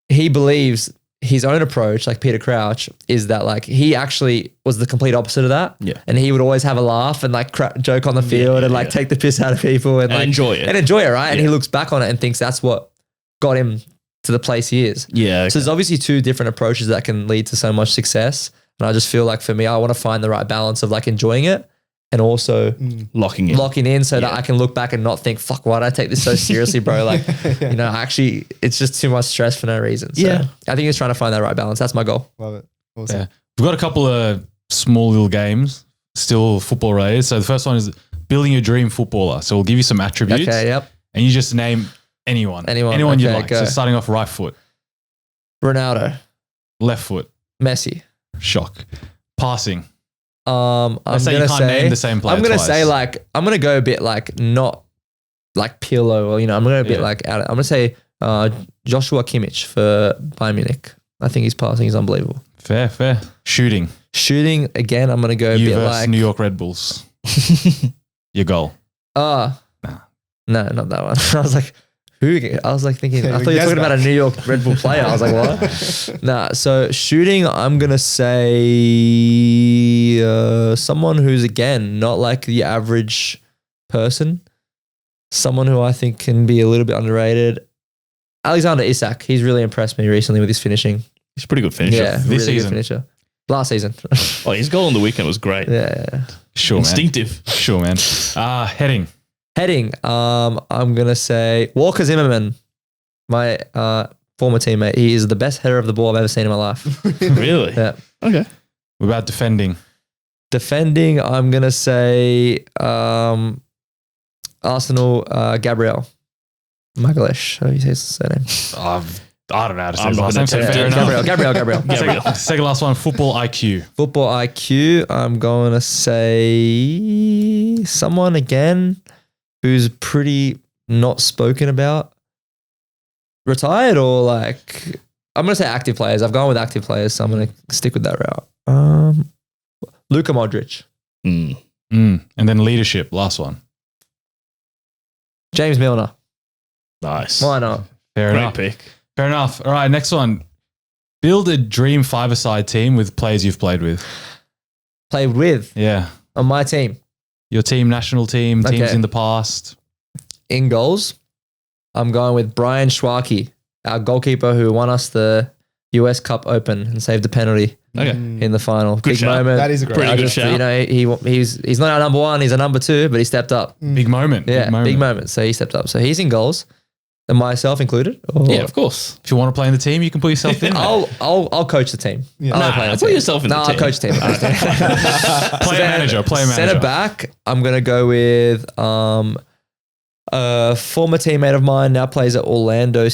he believes his own approach, like Peter Crouch, is that like he actually was the complete opposite of that. Yeah. And he would always have a laugh and like joke on the field and like take the piss out of people and like enjoy it. And enjoy it, right? And he looks back on it and thinks that's what got him to the place he is. Yeah. Okay. So there's obviously two different approaches that can lead to so much success. And I just feel like for me, I want to find the right balance of like enjoying it and also locking in so that I can look back and not think, fuck, why did I take this so seriously, bro? Like, you know, actually it's just too much stress for no reason. So I think it's trying to find that right balance. That's my goal. Love it. Awesome. Yeah. We've got a couple of small little games, still football related. So the first one is building your dream footballer. So we'll give you some attributes. Okay, yep. And you just name anyone you okay, like. go. So starting off right foot, Ronaldo, left foot, Messi. shock, passing. I'm Let's say you gonna can't say name the same player I'm gonna twice. say like I'm gonna go a bit like not like Pirlo or, you know, I'm gonna go a bit like I'm gonna say Joshua Kimmich for Bayern Munich. I think his passing is unbelievable. Fair. Shooting. Shooting again, I'm gonna go a You bit versus like New York Red Bulls. Your goal. no, not that one. I was like, who? I was like thinking, I thought you were talking about a New York Red Bull player. I was like, what? Nah. So shooting, I'm gonna say someone who's again not like the average person. Someone who I think can be a little bit underrated. Alexander Isak. He's really impressed me recently with his finishing. He's a pretty good finisher. Yeah, This really season. good finisher. Last season. Oh, his goal on the weekend was great. Yeah. Sure, Instinctive. man. Sure, man. Heading. Heading. I'm gonna say Walker Zimmerman, my former teammate. He is the best header of the ball I've ever seen in my life. Really? Yeah. Okay. What about defending? Defending, I'm gonna say Arsenal, Gabriel Magalhaes. How do you say his surname? I don't know how to say I'm his not last gonna name. So attempt fair it. enough. Gabriel. Second last one, football IQ. Football IQ, I'm going to say someone again who's pretty not spoken about. Retired or like, I'm going to say active players. I've gone with active players, so I'm going to stick with that route. Luka Modric. And then leadership, last one. James Milner. Nice. Why not? Fair Great enough. pick. Fair enough. All right, next one. Build a dream five-a-side team with players you've played with. Played with Yeah. on my team. Your team, national team, teams Okay. in the past. In goals, I'm going with Brian Schwarke, our goalkeeper who won us the US Cup Open and saved the penalty Okay. in the final. Good Big shout. moment. That is a great Pretty I good just, shout. you know, he's not our number one, he's a number two, but he stepped up. Big moment. Yeah, big moment. So he stepped up. So he's in goals. And myself included. Or Yeah, of course. If you want to play in the team, you can put yourself in there. I'll coach the team. Yeah. I'll Nah, play in the put team. yourself in the No, team. I'll coach the team. Player manager. Centre back, I'm gonna go with a former teammate of mine now plays at Orlando.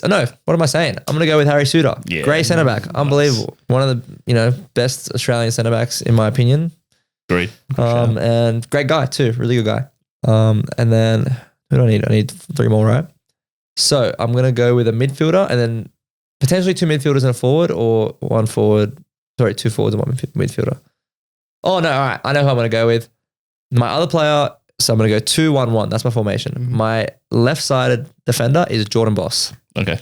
No, what am I saying? I'm gonna go with Harry Suter. Yeah. Great centre back, unbelievable. One of the best Australian centre backs in my opinion. Great. And great guy too, really good guy. And then who do I need? I need three more, right? So I'm gonna go with a midfielder and then potentially two midfielders and a forward, or one forward. Sorry, two forwards and one midfielder. Oh no, all right. I know who I'm gonna go with. My other player. So I'm gonna go 2-1-1. That's my formation. Mhm. My left-sided defender is Jordan Boss. Okay.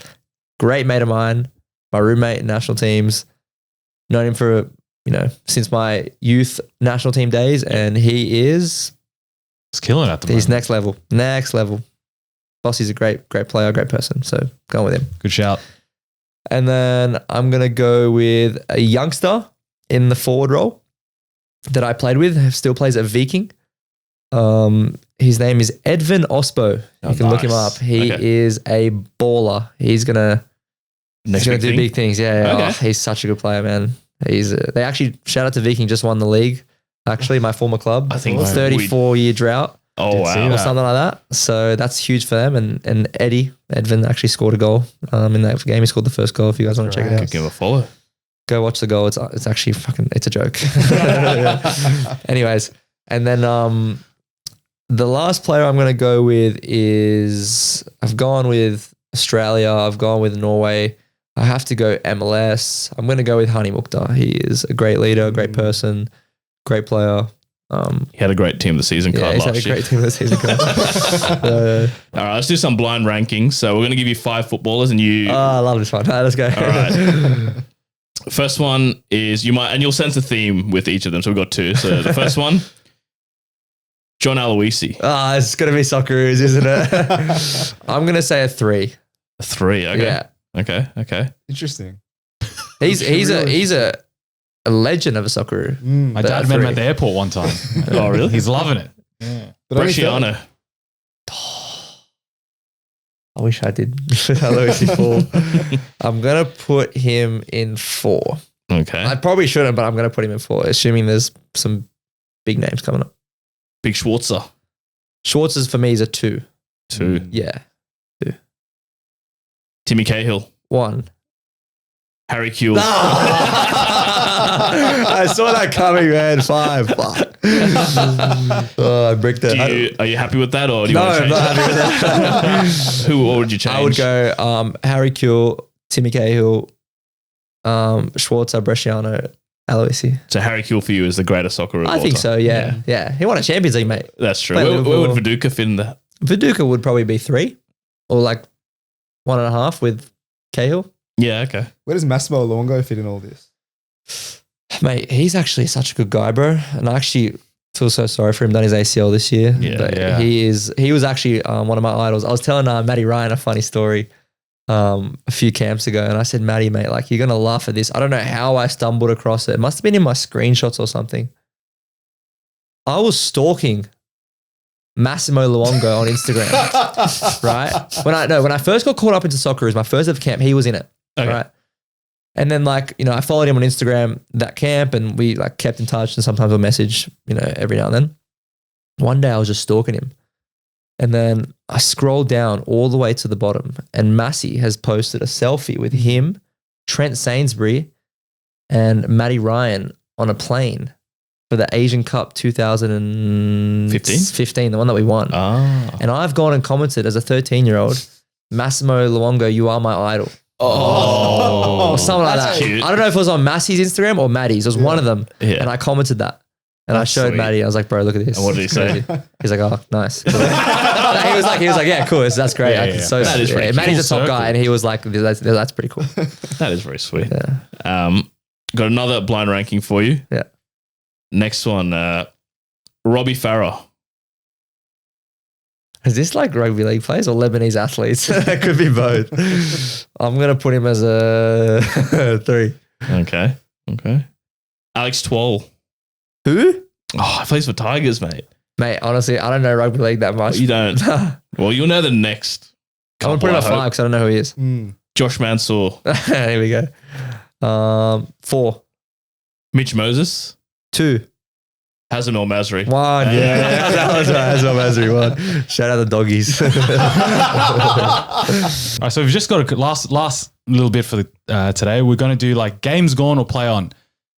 Great mate of mine. My roommate in national teams. Known him for since my youth national team days, and he is. It's killing it at the He's moment. next level. Next level. Bossy's a great player, great person. So going with him. Good shout. And then I'm going to go with a youngster in the forward role. that I played with still plays at Viking. His name is Edvin Osbo. You can look him up. He is a baller. He's gonna do big things. Yeah. Okay. Oh, he's such a good player, man. They actually, shout out to Viking, just won the league. Actually, my former club. I think 34-year drought. Oh wow. Or something like that. So that's huge for them. And Edvin actually scored a goal in that game. He scored the first goal. If you guys want to check it out, Give him a follow. go watch the goal. It's actually it's a joke. Anyways, and then the last player I'm going to go with is, I've gone with Australia. I've gone with Norway. I have to go MLS. I'm going to go with Hani Mukhtar. He is a great leader, a great person, great player. He had a great team of the season card he's last had a year. great team this season. All right, let's do some blind rankings. So we're going to give you 5 footballers and you... I love this one. All right, let's go. All right. First one is, and you'll sense a theme with each of them. So we've got 2. So the first one, John Aloisi. It's going to be Socceroos, isn't it? I'm going to say a 3. A 3, okay. Yeah. Okay. Interesting. He's a legend of a Socceroo. My dad met him at the airport one time. Oh, really? He's loving it. Yeah. But only Bresciano. I wish I did. Aloisi 4. I'm going to put him in 4. Okay. I probably shouldn't, but I'm going to put him in 4, assuming there's some big names coming up. Big Schwarzer. Schwartz's for me is a 2. 2. Yeah. Timmy Cahill. 1. Harry Kewell. I saw that coming, man. 5. Fuck. I bricked it. Are you happy with that, or do you No, want to I'm change not happy with that. What would you change? I would go Harry Kewell, Timmy Cahill, Schwarzer, Bresciano, Aloisi. So Harry Kewell for you is the greatest soccer of I all think time. so, yeah. He won a Champions League, mate. That's true. Played Where would Liverpool. Viduka fit in that? Viduka would probably be 3 or like 1.5 with Cahill. Yeah, okay. Where does Massimo Luongo fit in all this? Mate, he's actually such a good guy, bro. And I actually feel so sorry for him, done his ACL this year. Yeah, But yeah. he was actually one of my idols. I was telling Matty Ryan a funny story a few camps ago, and I said, Matty, mate, like, you're going to laugh at this. I don't know how I stumbled across it. It must have been in my screenshots or something. I was stalking Massimo Luongo on Instagram, right? When I first got caught up into soccer, it was my first ever camp. He was in it, Okay. right? And then, like, I followed him on Instagram that camp, and we like kept in touch, and sometimes we'll message, every now and then. One day I was just stalking him, and then I scrolled down all the way to the bottom, and Massey has posted a selfie with him, Trent Sainsbury, and Matty Ryan on a plane for the Asian Cup 2015, the one that we won. Ah. And I've gone and commented as a 13-year-old, Massimo Luongo, you are my idol. Oh. Or something like that. cute. I don't know if it was on Massey's Instagram or Maddie's. It was one of them. Yeah. And I commented that. And I That's showed sweet. Maddie. I was like, bro, look at this. And what did he say? He's like, oh, nice. Cool. he was like, yeah, cool. That's great. Yeah, yeah. So That is pretty Maddie's a cool. top guy, and he was like, that's pretty cool. That is very sweet. Yeah. Got another blind ranking for you. Yeah. Next one, Robbie Farah. Is this like rugby league players or Lebanese athletes? It could be both. I'm gonna put him as a 3. Okay. Alex Twal. Who? Oh, he plays for Tigers, mate. Mate, honestly, I don't know rugby league that much. You don't. Well, you'll know the next. I'm gonna put him at 5 because I don't know who he is. Josh Mansour. Here we go. 4. Mitch Moses. 2. Hazem El Masri. 1. Yeah, that was right. That's what Masri 1. Shout out the doggies. All right, so we've just got a last little bit for today. We're going to do like games gone or play on.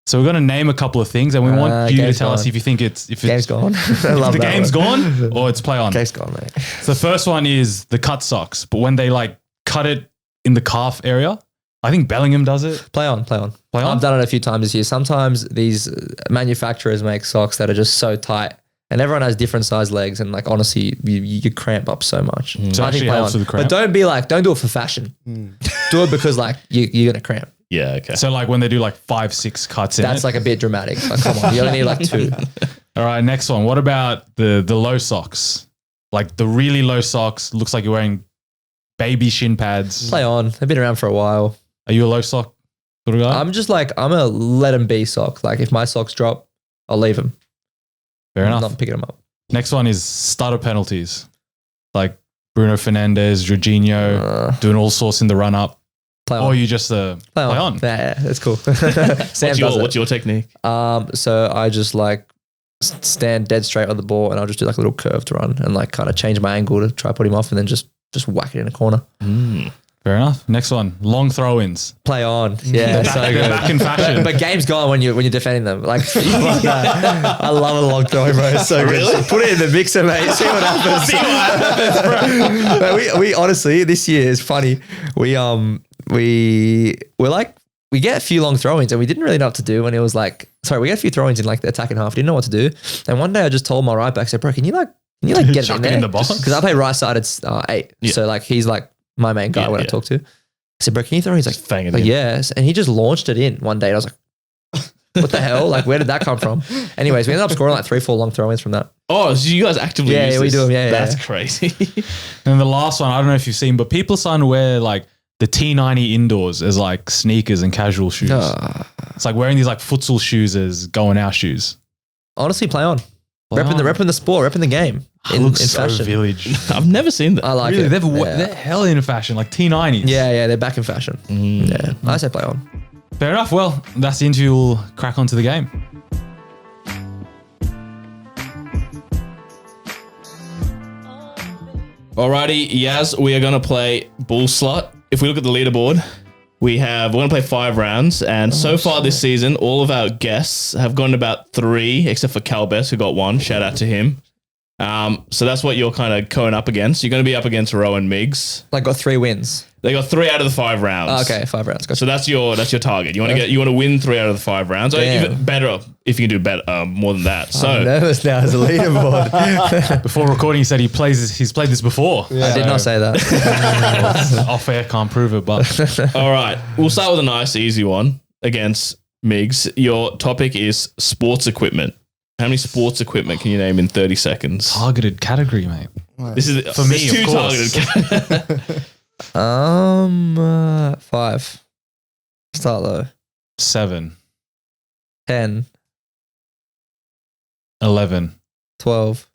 So we're going to name a couple of things, and we want you to tell us if you think it's Game's gone. I love the that game's one. gone or it's play on. Game's gone, mate. So the first one is the cut socks, but when they like cut it in the calf area, I think Bellingham does it. Play on. Play on? I've done it a few times this year. Sometimes these manufacturers make socks that are just so tight, and everyone has different size legs, and like honestly, you cramp up so much. So it actually helps with the cramp. But don't do it for fashion. Do it because like you're gonna cramp. Yeah, okay. So like when they do like 5-6 cuts in That's it. like a bit dramatic. Like, come on, you only need like 2. All right, next one. What about the low socks? Like the really low socks, looks like you're wearing baby shin pads. Play on. They've been around for a while. Are you a low sock sort of guy? I'm a let them be sock. Like if my socks drop, I'll leave him. Fair enough. Not picking him up. Next one is starter penalties. Like Bruno Fernandes, Jorginho, doing all sorts in the run up. Play on. Or you just play on. Yeah, that's cool. Sam What's your technique? So I just like stand dead straight on the ball, and I'll just do like a little curved run and like kind of change my angle to try put him off, and then just whack it in a corner. Fair enough. Next one, long throw-ins. Play on. Yeah, so good. Back in fashion. But game's gone when you're defending them. Like, I love a long throw, bro. It's so good. So put it in the mixer, mate. See what happens. But we honestly, this year is funny. We get a few long throw-ins, and we didn't really know what to do. And it was like, we get a few throw-ins in like the attacking half. Didn't know what to do. And one day I just told my right back, I said, bro, can you get it Chuck in it there? in the box? Because I play right-sided 8. Yeah. So like he's like my main guy when I talk to. I said, bro, can you throw? He's like, Fang it in. yes. And he just launched it in one day. And I was like, what the hell? Like, where did that come from? Anyways, we ended up scoring like 3-4 long throw-ins from that. Oh, so you guys actively use Yeah, we this? do them. Yeah, That's yeah. crazy. And the last one, I don't know if you've seen, but people are starting to wear like the T90 indoors as like sneakers and casual shoes. It's like wearing these like futsal shoes as going out shoes. Honestly, play on. Play on. Repping the sport, repping the game in Looks fashion. so village. I've never seen that. I like Really, it. they're hell in fashion, like T90s. Yeah, they're back in fashion. Yeah, I say play on. Fair enough. Well, that's the interview. We'll crack onto the game. Alrighty, Yaz, we are going to play Bull Slot. If we look at the leaderboard, we're going to play 5 rounds. And so far this season, all of our guests have gotten about 3, except for Calbess, who got 1. Shout out to him. So that's what you're kind of going up against. You're going to be up against Rowan Miggs. Like got 3 wins. They got 3 out of the 5 rounds. Oh, okay, 5 rounds. Gotcha. So that's your target. You want to win 3 out of the 5 rounds. Or Damn. even better if you can do better, more than that. So I'm nervous now as a leaderboard. Before recording, he said he's played this before. I did not say that. Off air, can't prove it, but all right, we'll start with a nice, easy one against Miggs. Your topic is sports equipment. How many sports equipment can you name in 30 seconds? targeted category, mate. This is For me, there's 2 of course. targeted. 5. Start low. 7, 10, 11. 12.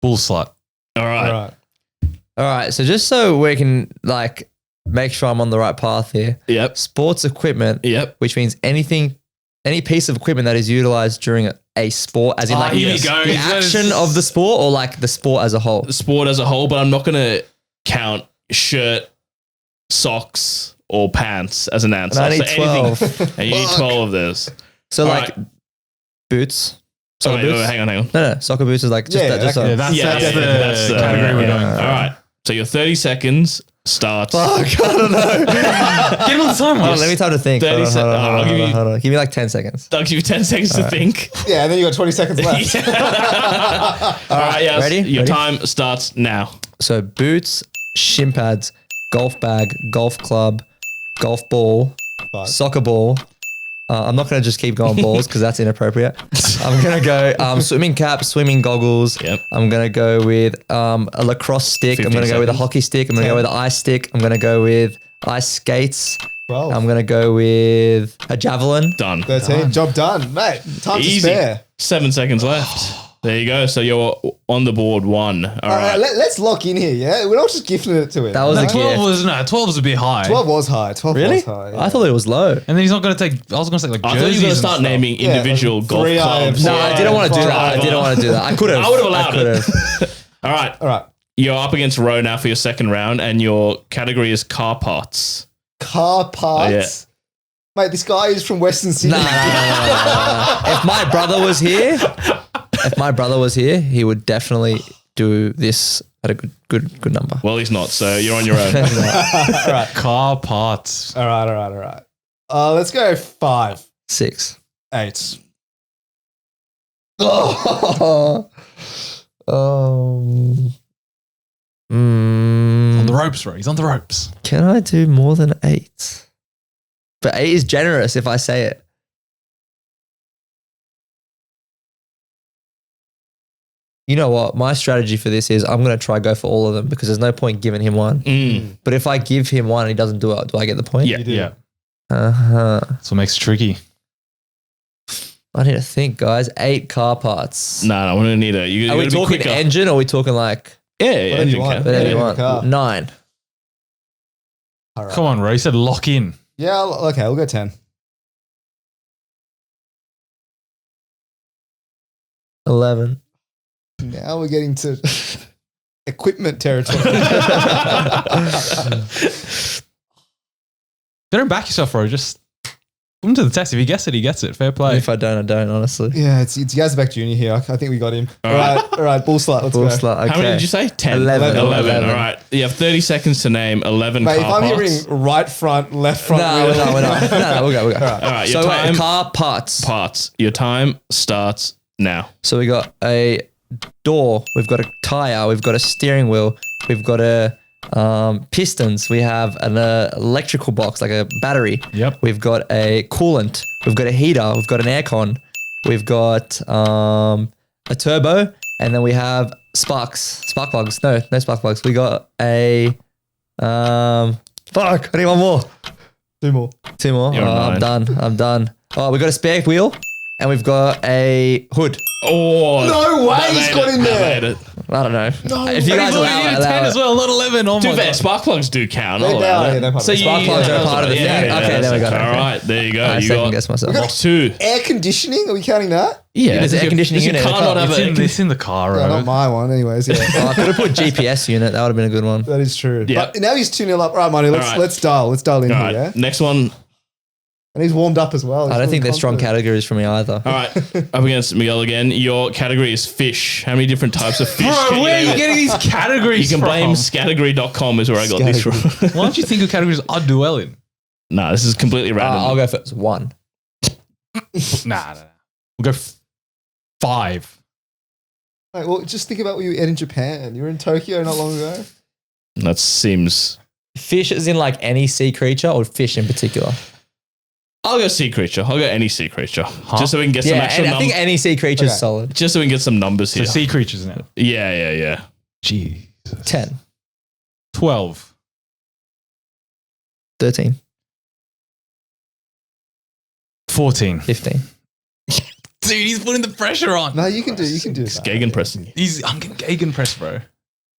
Bull slut. All right. All right. All right. So just so we can like make sure I'm on the right path here. Yep. Sports equipment, Yep. which means any piece of equipment that is utilized during a sport, as in like here you go. the action of the sport or like the sport as a whole. The sport as a whole, but I'm not going to count shirt, socks, or pants as an answer. And I need So 12. anything- and you need 12 of those. So All like right. boots. Oh, Soccer wait, boots? hang on. No, soccer boots is like just Yeah, that. Just okay. Yeah, that's Yeah, the that's the category we're going. All right. So your 30 seconds starts. Fuck, I don't know. Get him on the time. Hold on, let me time to think. 30 Hold on, hold on, I'll hold give on, you- hold on. Give me like 10 seconds. I'll give you 10 seconds to think. Yeah, and then you got 20 seconds left. All right, yes. Ready? Your Ready? time starts now. So boots, shin pads, golf bag, golf club, golf ball, 5. soccer ball. I'm not going to just keep going balls because that's inappropriate. I'm going to go swimming cap, swimming goggles. Yep. I'm going to go with a lacrosse stick. I'm 15 going to go with a seconds. hockey stick. I'm going to go with an ice stick. I'm going to go with ice skates. 12. I'm going to go with a javelin. Done. 13. Job done, mate. Time Easy. to spare. 7 seconds left. There you go. So you're on the board 1. All All right, right. let's lock in here, yeah? We're not just gifting it to him. That was a right? 12 12 was a bit high. 12 was high. 12 Really? was high. I thought it was low. And then he's not going to take. I was going to say like I jerseys. thought you were going to and start stuff. naming Yeah, individual like golf 3 clubs. No, I didn't want to do that. I Driver. didn't want to do that. I could have. I would have allowed could it. have. All right. All right. You're up against Ro now for your second round, and your category is car parts. Car parts. Mate, this guy is from Western Sydney. No. If my brother was here, he would definitely do this at a good number. Well, he's not, so you're on your own. Car parts. All right. Let's go 5. 6. 8. Oh. On the ropes, bro. He's on the ropes. Can I do more than 8? But 8 is generous if I say it. You know what? My strategy for this is I'm going to try go for all of them because there's no point giving him one. Mm. But if I give him one and he doesn't do it, do I get the point? Yeah. You do. Yeah. Uh-huh. That's what makes it tricky. I need to think, guys. 8 car parts. No, I'm gonna need a. You, Are we talking engine or are we talking like Yeah, Whatever engine you want. count. whatever Yeah, you in want? the car. 9. All right. Come on, Ro. You said lock in. Yeah, okay, we'll go 10. 11. Now we're getting to equipment territory. Don't back yourself, Ro. Just put him to the test. If he gets it, he gets it. Fair play. If I don't, I don't, honestly. Yeah, it's Yazbek Jr. here. I think we got him. All right, bull slut. Let's Bull go. slut, okay. How many did you say? 10. 11. 11. All right. You have 30 seconds to name 11 Mate, if car I'm parts. hearing right front, left front, No, rear, we're not. No, we'll go. All right. Your So time. wait, car parts. Parts. Your time starts now. So we got a door, we've got a tire, we've got a steering wheel, we've got a pistons, we have an electrical box, like a battery. Yep. We've got a coolant, we've got a heater, we've got an aircon, we've got a turbo, and then we have spark plugs. No spark plugs. We got a fuck, I need one more. 2 more. 2 more. You're I'm done. Oh, we got a spare wheel and we've got a hood. Oh. No way, that he's made got it. in That there. made it. I don't know. No, If you way. guys He's allow only it, 10 as well, not 11. Oh To my be fair, God. spark plugs do count. They I'll allow are, that. yeah, they're part of it. Spark plugs are part of the thing. Okay, there we go. All right, there you go. I You second got guess myself. box 2. Air conditioning? Are we counting that? Yeah, There's an air conditioning does your unit in car the car. not have It's in the car, No, Ro. not my one, anyways. Yeah, Oh, I could have put GPS unit. That would have been a good one. that is true. Yeah. But now he's 2-0 up. All right, Manu, All right. let's dial in All here, right, yeah? next one. And he's warmed up as well. I don't think they're strong categories for me either. All right, up against Miguel again. Your category is fish. How many different types of fish? Bro, can where are you name? getting these categories You can blame from? Scategory.com is where I got this from. Why don't you think of categories I'd do well in? Nah, this is completely random. I'll go first. 1. Nah. We'll go 5. Mate, well, just think about what you ate in Japan. You were in Tokyo not long ago. That seems. Fish is in like any sea creature or fish in particular? I'll go sea creature. I'll go any sea creature. Just so we can get some Yeah, actual and I think numbers. any sea creature is Okay. solid. Just so we can get some numbers So here. sea creatures now. Yeah. Gee. 10. 12. 13. 14. 15. Dude, he's putting the pressure on. No, you can do that. Gegenpressing. I'm getting gegenpress, bro.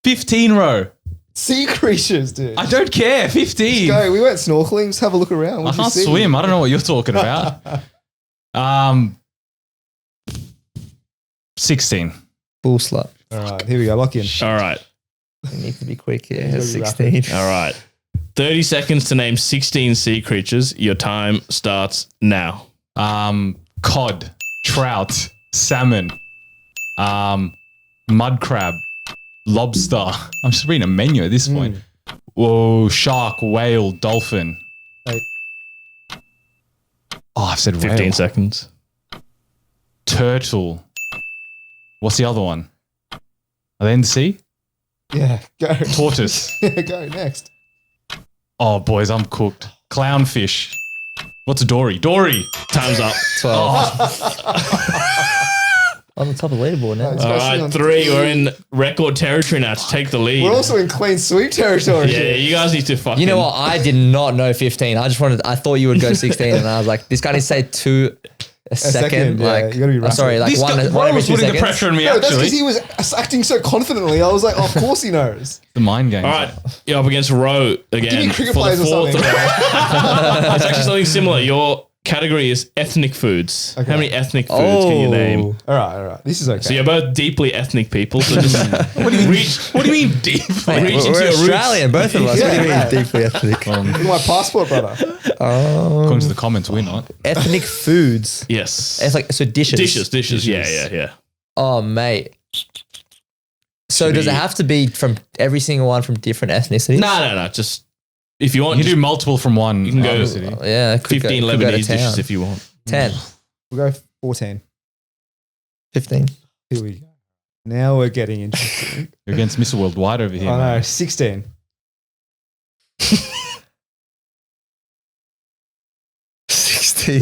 15, Ro. Sea creatures, dude. I don't care. 15. Go. We went snorkeling. Just have a look around. I What'd you can't see? swim. I don't know what you're talking about. 16. Bull slut. All right, here we go. Lock in. All right. You need to be quick here. gotta be 16. All right. 30 seconds to name 16 sea creatures. Your time starts now. Cod, trout, salmon, mud crab, lobster. I'm just reading a menu at this point. Whoa, shark, whale, dolphin. Wait. Oh, I've said 15 whale. seconds. Turtle. What's the other one? Are they in the sea? Yeah, go. Tortoise. Yeah, go next. Oh, boys, I'm cooked. Clownfish. What's a dory? Dory. Time's up. 12. On the top of the leaderboard now. It's All especially right, on 3. We're in record territory now to take the lead. We're also in clean sweep territory. Yeah, you guys need to fucking. You know what? I did not know 15. I thought you would go 16, and I was like, this guy needs to say 2 a second. second, yeah. Like, You gotta be I'm sorry, rapid. like one every was 2 putting seconds. the pressure on me, No, that's actually. because he was acting so confidently. I was like, of course he knows. The mind game. All right, you're up against Ro again. Give me cricket for the players or fourth something. round. It's actually something similar. Your category is ethnic foods. Okay. How many ethnic foods can you name? All right. This is okay. So you're both deeply ethnic people. So just What do you mean deep? Hey, Reach into we're your roots. Australian, both of us. Yeah, What do you mean right. deeply ethnic? Look at my passport, brother. According to the comments, we're not. Ethnic foods. yes, It's like, so dishes. dishes. Yeah. Oh, mate. So does it have to be from every single one from different ethnicities? No. Just if you want, You can just do multiple from one. You can go- obviously. Yeah, it could 15 go, could go to Lebanese town. dishes if you want. 10, We'll go 14. 15. Here we go. Now we're getting interesting. You're against Mr. Worldwide over here. I know. man. 16. 16.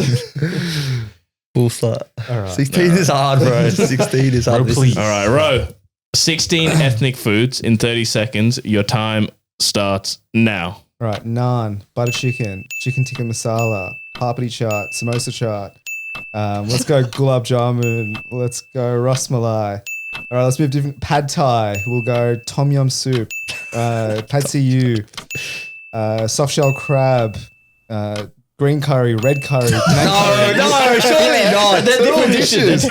Bull slut. All right. 16 is hard, bro. 16 is hard. Bro, This please. is- All right, Ro. 16 ethnic foods in 30 seconds. Your time starts now. All right. Naan, butter chicken, chicken tikka masala, papadi chaat, samosa chaat, Let's go gulab jamun. Let's go ras malai. All right, let's move different. Pad Thai. We'll go tom yum soup. Pad see ew. Soft shell crab. Green curry, red curry. No, surely not. They're different dishes.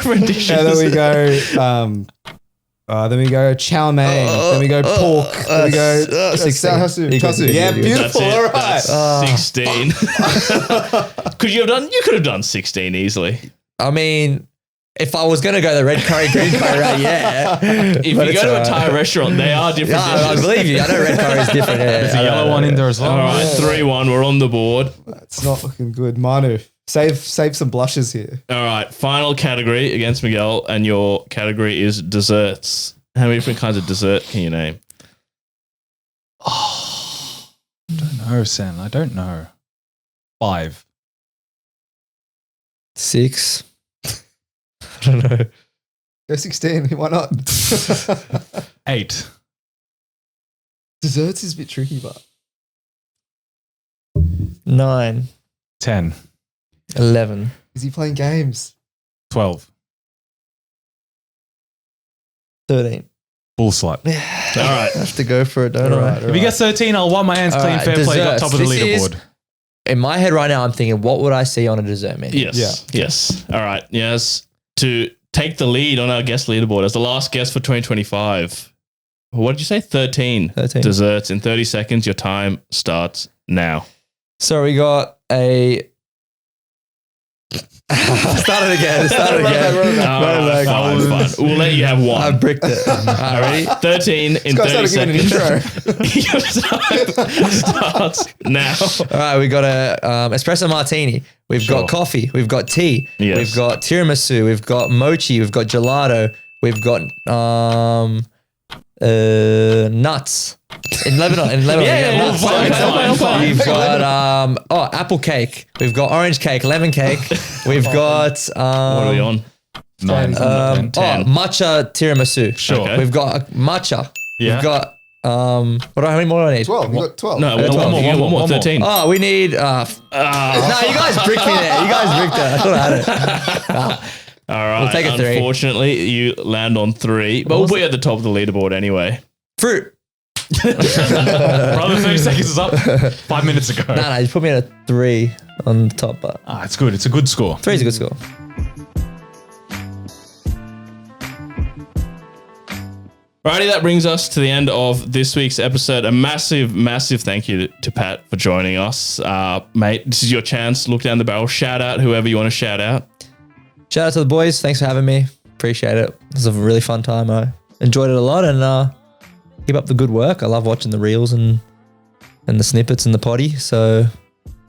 And then we go chow mein. Then we go pork. Then we go chasu. Yeah, beautiful. All right. That's 16. You could have done 16 easily. I mean, if I was going to go the red curry, green curry, right, yeah. If you go to a Thai restaurant, they are different dishes. I believe you. I know red curry is different. There's a yellow one in there as well. All right, 3-1. We're on the board. It's not looking good. Manu, save some blushes here. All right, final category against Miguel, and your category is desserts. How many different kinds of dessert can you name? I don't know, Sam. I don't know. 5. 6. I don't know. Go 16. Why not? 8. Desserts is a bit tricky, but 9. 10. 11. is he playing games? 12. 13. Full slut. All right. I have to go for it, don't I? If he gets 13, I'll wipe my hands clean. Alright, Fair play. Got desserts. top of the This is- leaderboard. In my head right now, I'm thinking, what would I see on a dessert menu? Yes. Yeah. Yes. All right. Yes. To take the lead on our guest leaderboard as the last guest for 2025. What did you say? 13. 13. Desserts in 30 seconds. Your time starts now. So we got a... Start it again. Fine. We'll let you have I one. bricked it. Ready? 13 in 30 seconds. Your time starts now. All right, we got a espresso martini. We've got coffee. We've got tea. Yes. We've got tiramisu. We've got mochi. We've got gelato. We've got nuts. In Lebanon, we get nuts. fine. We've got apple cake. We've got orange cake, lemon cake. We've got What are we on? 9. 10. matcha tiramisu. Sure. Okay. We've got matcha. Yeah. We've got how many more do I need? 12. You got 12. No, got one 12. more. 13. Oh, we need. No, you guys bricked me there. You guys bricked it. I thought I had it. All right. We'll take a 3. Unfortunately, you land on 3, but we'll put you at the top of the leaderboard anyway. Fruit. Brother, 30 seconds is up. 5 minutes ago. No, you put me at a 3 on the top, but It's good. It's a good score. 3 is a good score. Righty, that brings us to the end of this week's episode. A massive, massive thank you to Pat for joining us. Mate, this is your chance. Look down the barrel. Shout out whoever you want to shout out. Shout out to the boys. Thanks for having me. Appreciate it. It was a really fun time. I enjoyed it a lot, and keep up the good work. I love watching the reels and the snippets and the potty. So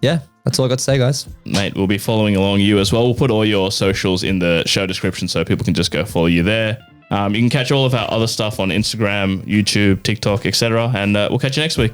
yeah, that's all I got to say, guys. Mate, we'll be following along you as well. We'll put all your socials in the show description so people can just go follow you there. You can catch all of our other stuff on Instagram, YouTube, TikTok, etc. And we'll catch you next week.